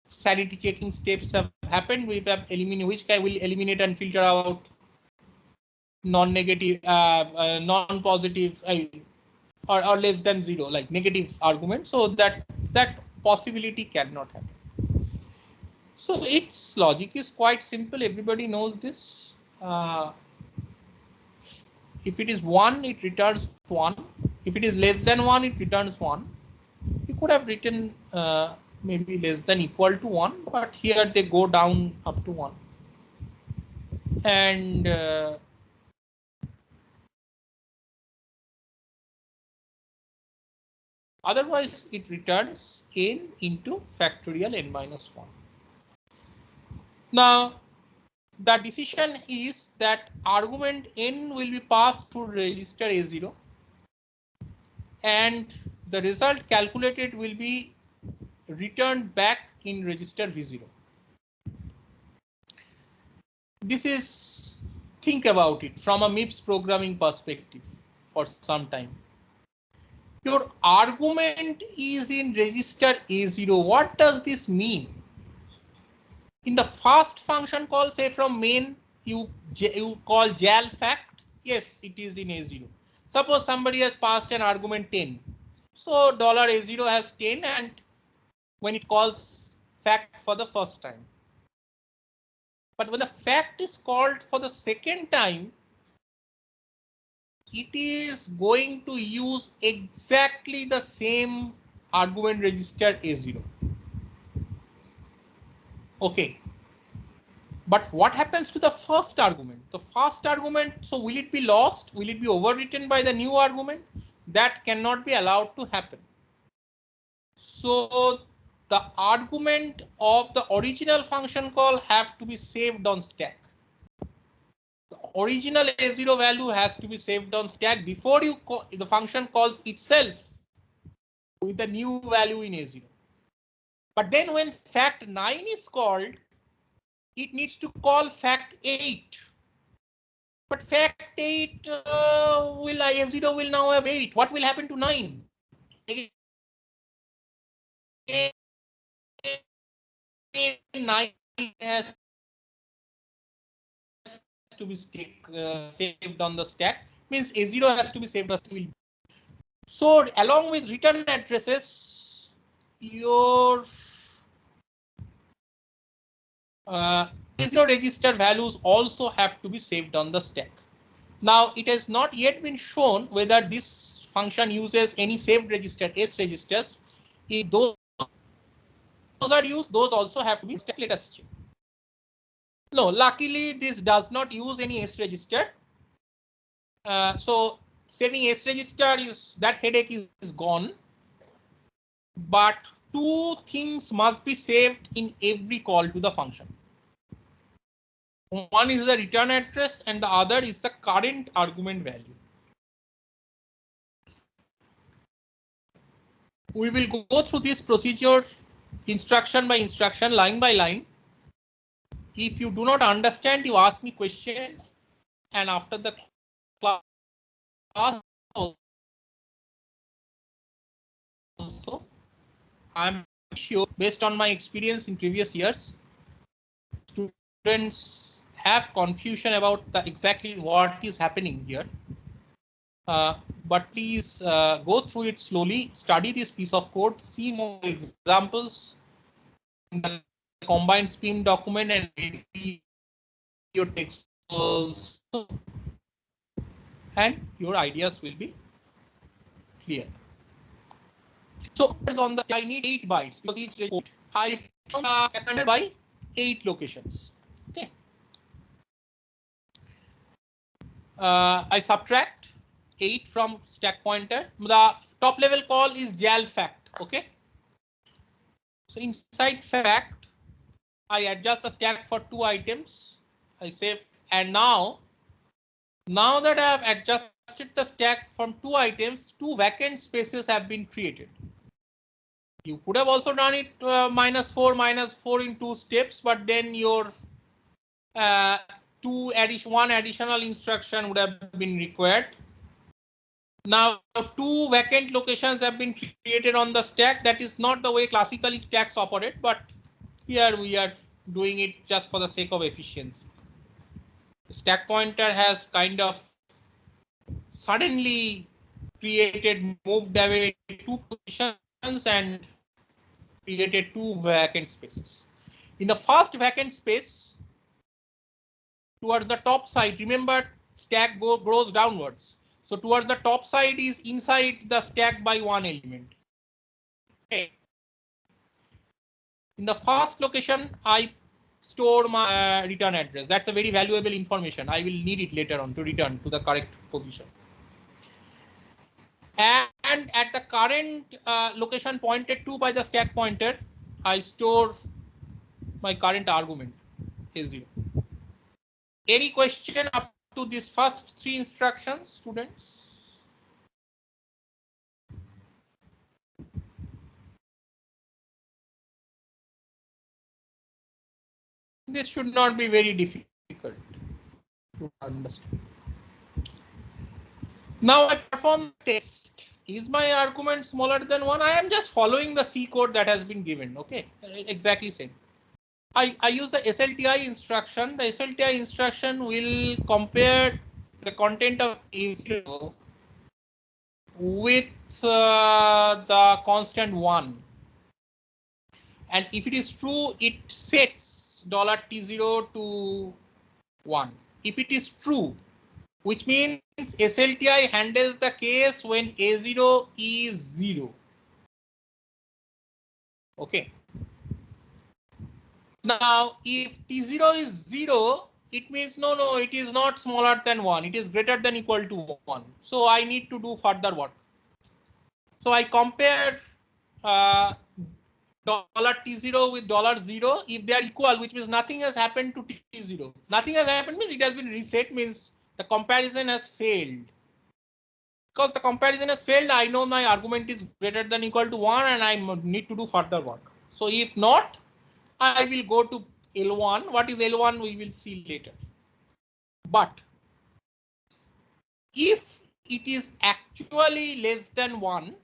sanity checking steps have happened. We have eliminated, which will eliminate and filter out non-negative, non-positive, or less than 0, like negative argument. So that possibility cannot happen. So its logic is quite simple. Everybody knows this. If it is 1, it returns 1. If it is less than 1, it returns 1. You could have written maybe less than equal to 1, but here they go down up to 1. And otherwise, it returns n into factorial n minus 1. Now, the decision is that argument n will be passed through register A0, and the result calculated will be returned back in register V0. This is, think about it from a MIPS programming perspective for some time. Your argument is in register A0. What does this mean? In the first function call, say from main, you call JAL fact. Yes, it is in A0. Suppose somebody has passed an argument 10. So $A0 has 10, and when it calls fact for the first time. But when the fact is called for the second time, it is going to use exactly the same argument register A0. Okay. But what happens to the first argument? The first argument, so will it be lost? Will it be overwritten by the new argument? That cannot be allowed to happen. So the argument of the original function call have to be saved on stack. The original A0 value has to be saved on stack before you call, the function calls itself with the new value in A0. But then when fact 9 is called, it needs to call fact 8. But fact 8 will A0 will now have 8. What will happen to 9? 9 has to be saved on the stack, means A0 has to be saved on the stack. So along with return addresses, your A0 register values also have to be saved on the stack. Now it has not yet been shown whether this function uses any saved register, S registers. If those are used, those also have to be stack. Let us check. No, luckily this does not use any S register. So saving S register is, that headache is gone. But two things must be saved in every call to the function. One is the return address and the other is the current argument value. We will go through this procedure instruction by instruction, line by line. If you do not understand, you ask me question, and after the class also, I'm sure based on my experience in previous years, students have confusion about the exactly what is happening here. But please go through it slowly, study this piece of code, see more examples in the combined SPIM document, and maybe your text also, and your ideas will be clear. So on the, I need 8 bytes because each report I separated by 8 locations. Okay. I subtract 8 from stack pointer. The top level call is JAL fact. Okay. So inside fact, I adjust the stack for 2 items. I save, and now that I have adjusted the stack from 2 items, 2 vacant spaces have been created. You could have also done it -4 in 2 steps, but then your one additional instruction would have been required. Now 2 vacant locations have been created on the stack. That is not the way classically stacks operate, but here we are doing it just for the sake of efficiency. The stack pointer has kind of suddenly moved away 2 positions and created 2 vacant spaces. In the first vacant space, towards the top side, remember stack grows downwards. So towards the top side is inside the stack by 1 element. Okay. In the first location, I store my return address. That's a very valuable information. I will need it later on to return to the correct position. And at the current location pointed to by the stack pointer, I store my current argument A0. Any question up to these first 3 instructions, students? This should not be very difficult to understand. Now I perform test. Is my argument smaller than 1? I am just following the C code that has been given. Okay, exactly same. I use the SLTI instruction. The SLTI instruction will compare the content of A0 with the constant 1. And if it is true, it sets $T0 to 1. If it is true, which means SLTI handles the case when A0 is 0. Okay. Now, if T0 is 0, it means no, it is not smaller than 1. It is greater than equal to 1. So I need to do further work. So I compare $T0 with $0. If they are equal, which means nothing has happened to T0. Nothing has happened means it has been reset, means the comparison has failed. Because the comparison has failed, I know my argument is greater than equal to 1 and I need to do further work. So if not, I will go to L1. What is L1? We will see later. But if it is actually less than 1,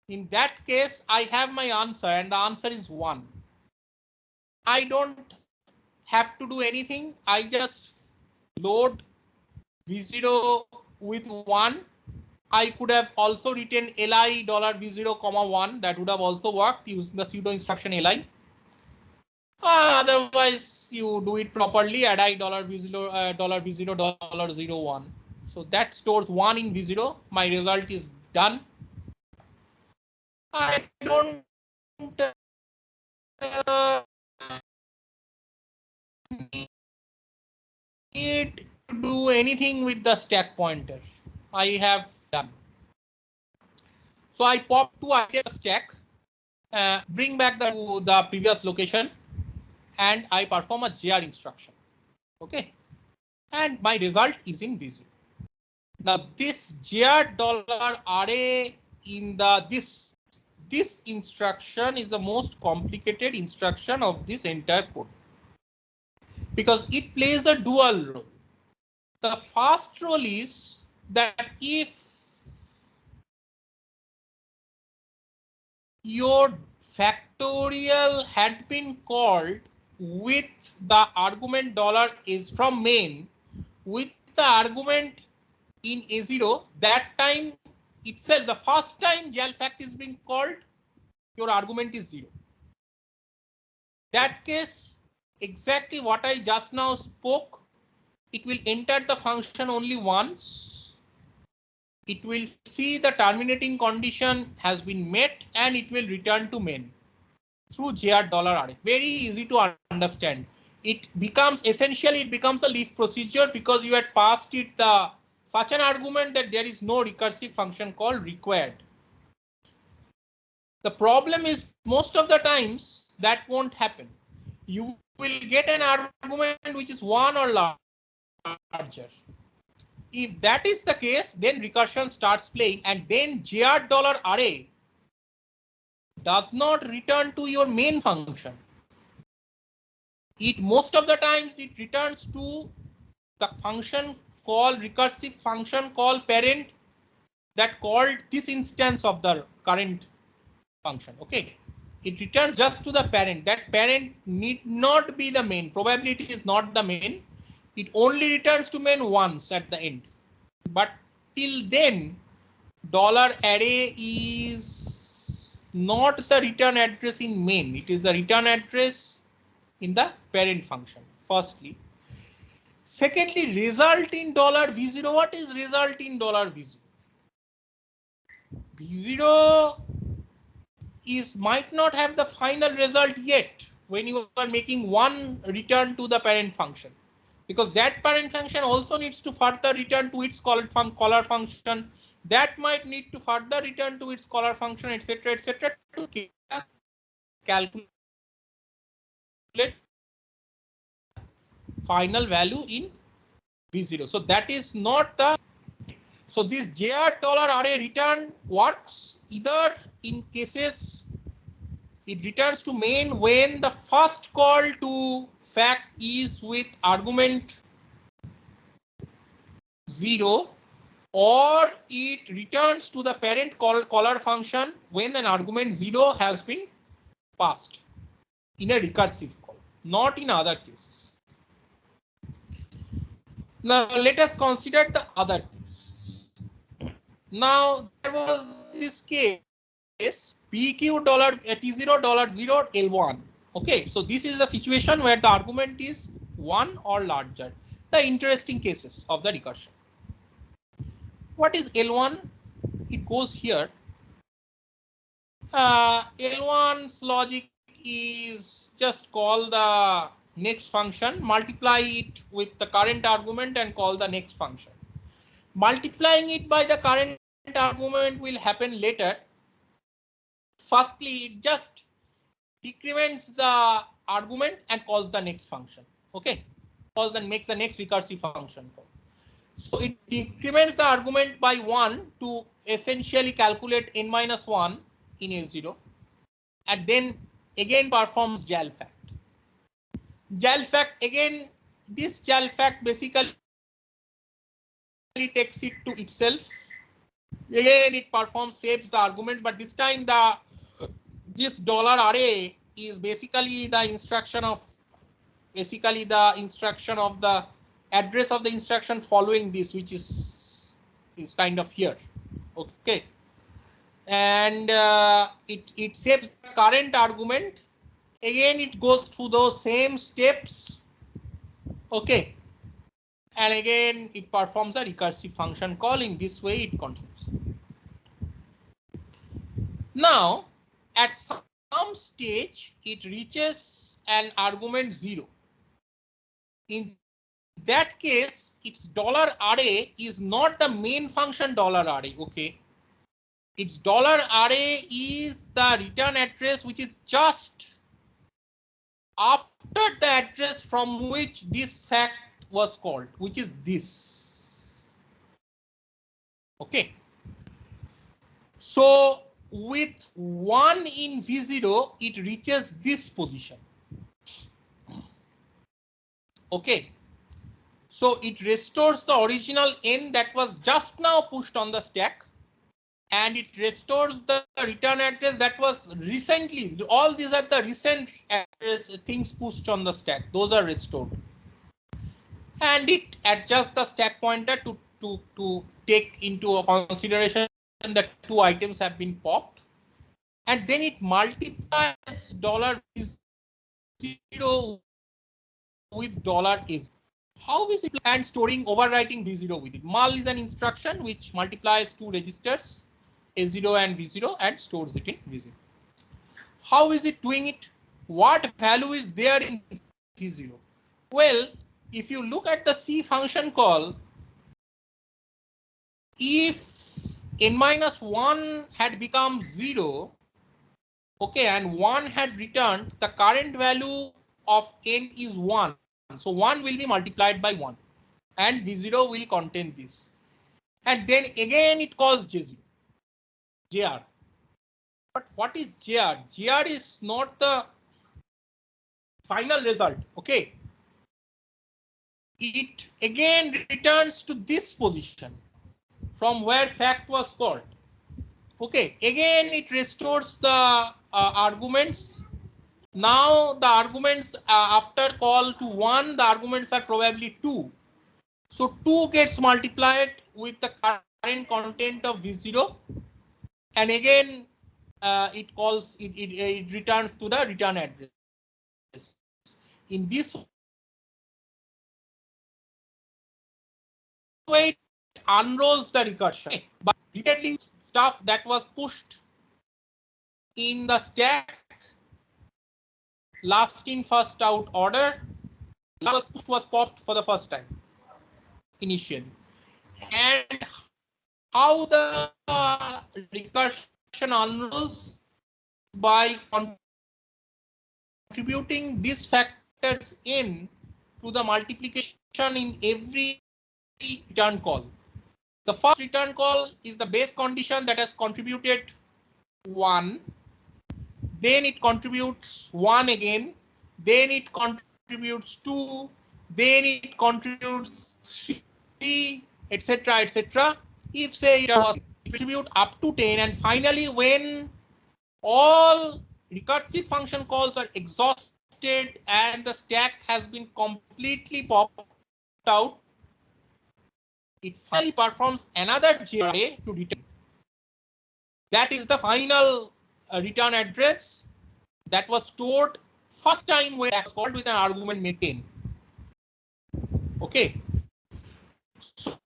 in that case, I have my answer and the answer is 1. I don't have to do anything. I just load V0 with 1. I could have also written li $V0, 1. That would have also worked using the pseudo instruction li. Otherwise, you do it properly, add I $V0, $0, 1. So that stores 1 in V0. My result is done. I don't need to do anything with the stack pointer. I have done. So I pop 2 items stack, bring back the previous location, and I perform a JR instruction. Okay, and my result is in V0. Now this JR $array in this instruction is the most complicated instruction of this entire code because it plays a dual role. The first role is that if your factorial had been called with the argument $is from main with the argument in A0, that time itself, the first time JAL fact is being called, your argument is 0. That case, exactly what I just now spoke, it will enter the function only once. It will see the terminating condition has been met and it will return to main through JR $array. Very easy to understand. It becomes essentially, it becomes a leaf procedure because you had passed it the such an argument that there is no recursive function call required. The problem is most of the times that won't happen. You will get an argument which is 1 or larger. If that is the case, then recursion starts playing, and then $array does not return to your main function. It most of the times it returns to the function called recursive function called parent that called this instance of the current function. Okay, it returns just to the parent. That parent need not be the main. Probably it is not the main. It only returns to main once at the end. But till then, $array is not the return address in main. It is the return address in the parent function. Firstly. Secondly, result in $v0. What is result in $v0? V0 might not have the final result yet when you are making one return to the parent function, because that parent function also needs to further return to its caller function. That might need to further return to its caller function, etc., to calculate final value in V0. So that is not the. So this $array return works either in cases it returns to main when the first call to fact is with argument 0, or it returns to the parent caller function when an argument 0 has been passed in a recursive call, not in other cases. Now let us consider the other case. Now there was this case PQ $T0 $0 L1. Okay, so this is the situation where the argument is 1 or larger. The interesting cases of the recursion. What is L1? It goes here. L1's logic is just call the next function, multiply it with the current argument and call the next function. Multiplying it by the current argument will happen later. Firstly, it just decrements the argument and calls the next function. Okay, makes the next recursive function call. So it decrements the argument by 1 to essentially calculate n-1 in A0, and then again performs JAL fact. JAL fact again, this JAL fact basically takes it to itself. Again it performs, saves the argument, but this time this $array is basically the instruction of the address of the instruction following this, which is kind of here. Okay, and it saves the current argument. Again it goes through those same steps. Okay, and again it performs a recursive function call. In this way it continues. Now at some stage it reaches an argument 0. In that case, its $array is not the main function $array. Okay, its $array is the return address which is just after the address from which this fact was called, which is this. Okay, so with 1 in V0, it reaches this position. Okay, so it restores the original n that was just now pushed on the stack, and it restores the return address that was recently. All these are the recent address things pushed on the stack. Those are restored, and it adjusts the stack pointer to take into consideration that 2 items have been popped, and then it multiplies $0 with $is. How is it? And storing, overwriting V0 with it. Mul is an instruction which multiplies 2 registers, A0 and V0, and stores it in V0. How is it doing it? What value is there in V0? Well, if you look at the C function call, if n minus 1 had become 0, okay, and 1 had returned, the current value of n is 1. So 1 will be multiplied by 1 and V0 will contain this. And then again it calls J0, JR. But what is JR? JR is not the final result, okay? It again returns to this position from where fact was called. Okay, again it restores the arguments. Now the arguments after call to 1, the arguments are probably 2. So 2 gets multiplied with the current content of V0, and again it calls it returns to the return address. In this way, it unrolls the recursion. But repeatedly stuff that was pushed in the stack, last in first out order, was popped for the first time initially. And how the recursion unrolls by contributing these factors in to the multiplication in every return call. The first return call is the base condition that has contributed 1. Then it contributes 1 again. Then it contributes 2. Then it contributes 3, etc., etc. If say it was contribute up to 10, and finally when all recursive function calls are exhausted and the stack has been completely popped out, it finally performs another JRA to return. That is the final return address that was stored first time when it was called with an argument maintain. Okay. So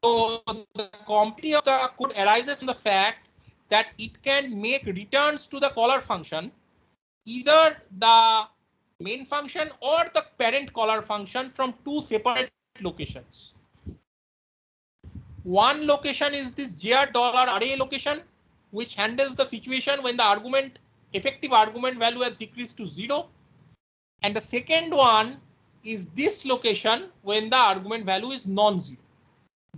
the complexity of the code arises from the fact that it can make returns to the caller function, either the main function or the parent caller function, from 2 separate locations. One location is this $array location, which handles the situation when the effective argument value has decreased to 0. And the second one is this location when the argument value is non-zero.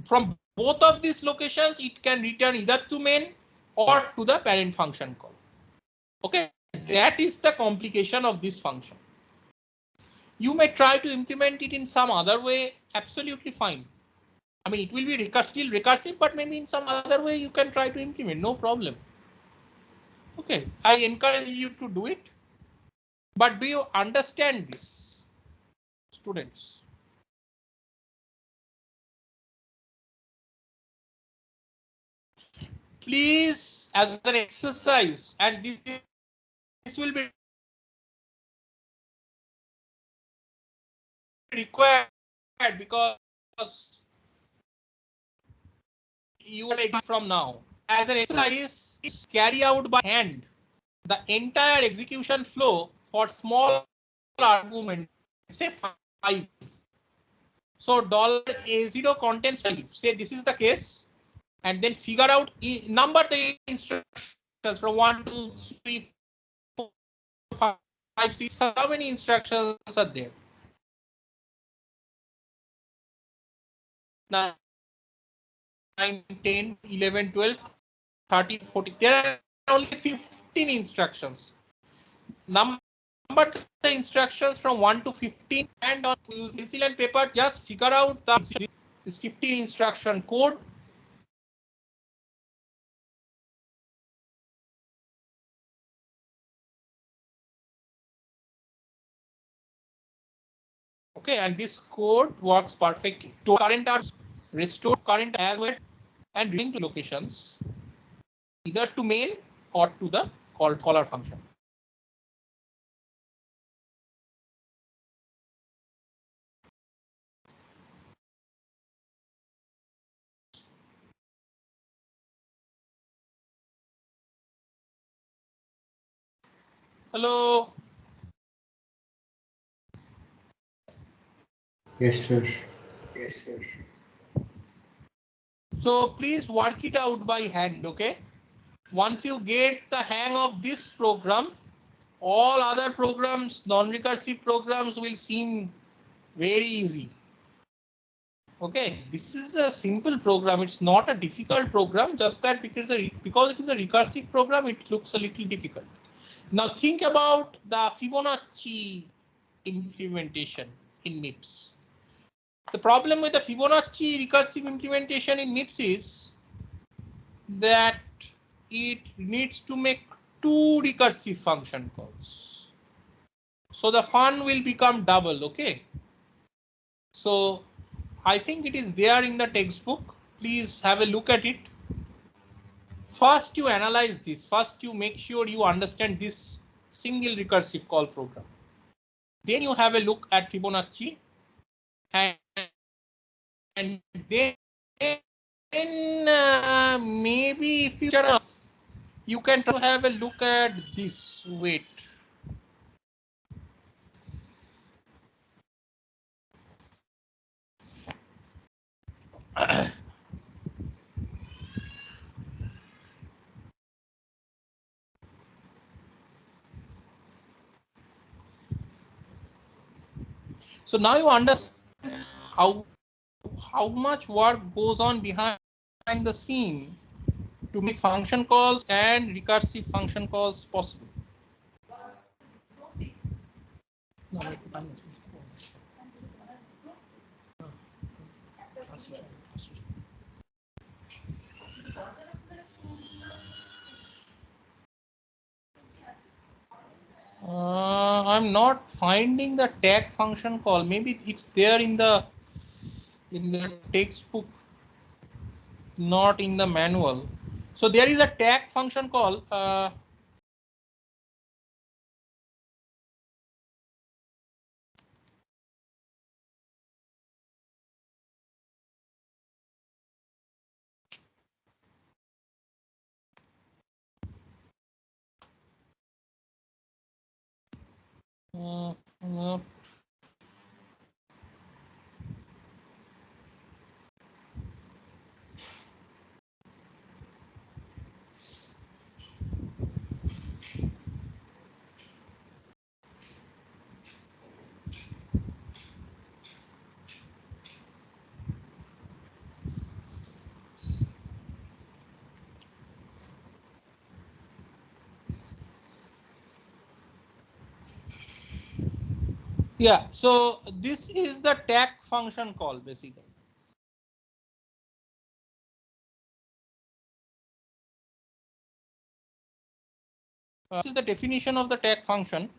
From both of these locations, it can return either to main or to the parent function call. Okay, that is the complication of this function. You may try to implement it in some other way, absolutely fine. I mean, it will be still recursive, but maybe in some other way you can try to implement, no problem. Okay, I encourage you to do it. But do you understand this, students? Please, as an exercise, and this will be required because you are from now. As an exercise, carry out by hand the entire execution flow for small argument, say 5. So $A0 contains 5. Say this is the case, and then figure out number the instructions from 1, 2, 3, 4, 5, 6. How many instructions are there? 9, 10, 11, 12, 13, 14. There are only 15 instructions. Number the instructions from 1 to 15, and on pencil and paper, just figure out this 15 instruction code. Okay, and this code works perfectly. To current are restore current as well, and reading to locations either to main or to the caller function. Hello. Yes, sir. Yes, sir. So please work it out by hand, okay? Once you get the hang of this program, all other programs, non-recursive programs will seem very easy. Okay, this is a simple program. It's not a difficult program, just that because it is a recursive program, it looks a little difficult. Now think about the Fibonacci implementation in MIPS. The problem with the Fibonacci recursive implementation in MIPS is that it needs to make two recursive function calls. So the fun will become double, okay? So I think it is there in the textbook. Please have a look at it. First you analyze this. First you make sure you understand this single recursive call program. Then you have a look at Fibonacci and then maybe if you can try to have a look at this. Wait. So now you understand how much work goes on behind the scene to make function calls and recursive function calls possible. I'm not finding the tag function call. Maybe it's there in the textbook, not in the manual. So there is a tag function call. No. Yeah, so this is the tag function call basically. This is the definition of the tag function.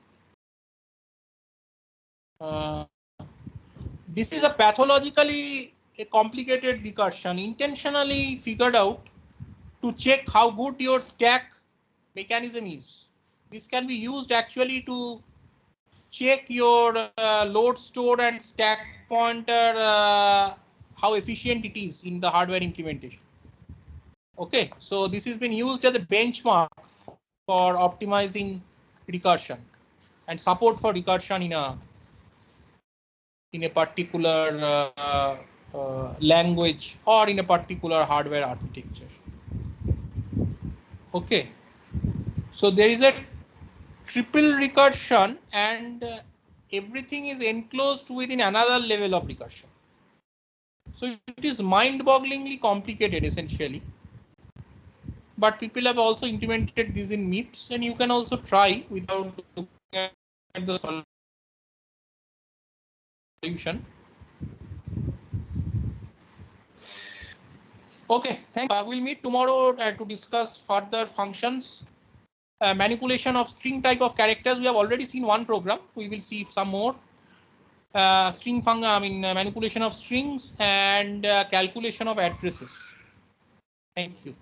This is a pathologically a complicated recursion intentionally figured out to check how good your stack mechanism is. This can be used actually to check your load store and stack pointer, how efficient it is in the hardware implementation. Okay, so this has been used as a benchmark for optimizing recursion and support for recursion in a particular language or in a particular hardware architecture. Okay, so there is a triple recursion and everything is enclosed within another level of recursion. So it is mind-bogglingly complicated essentially. But people have also implemented this in MIPS, and you can also try without looking at the solution. Okay, thanks. We'll meet tomorrow to discuss further functions. Manipulation of string type of characters. We have already seen one program. We will see some more. Manipulation of strings and calculation of addresses. Thank you.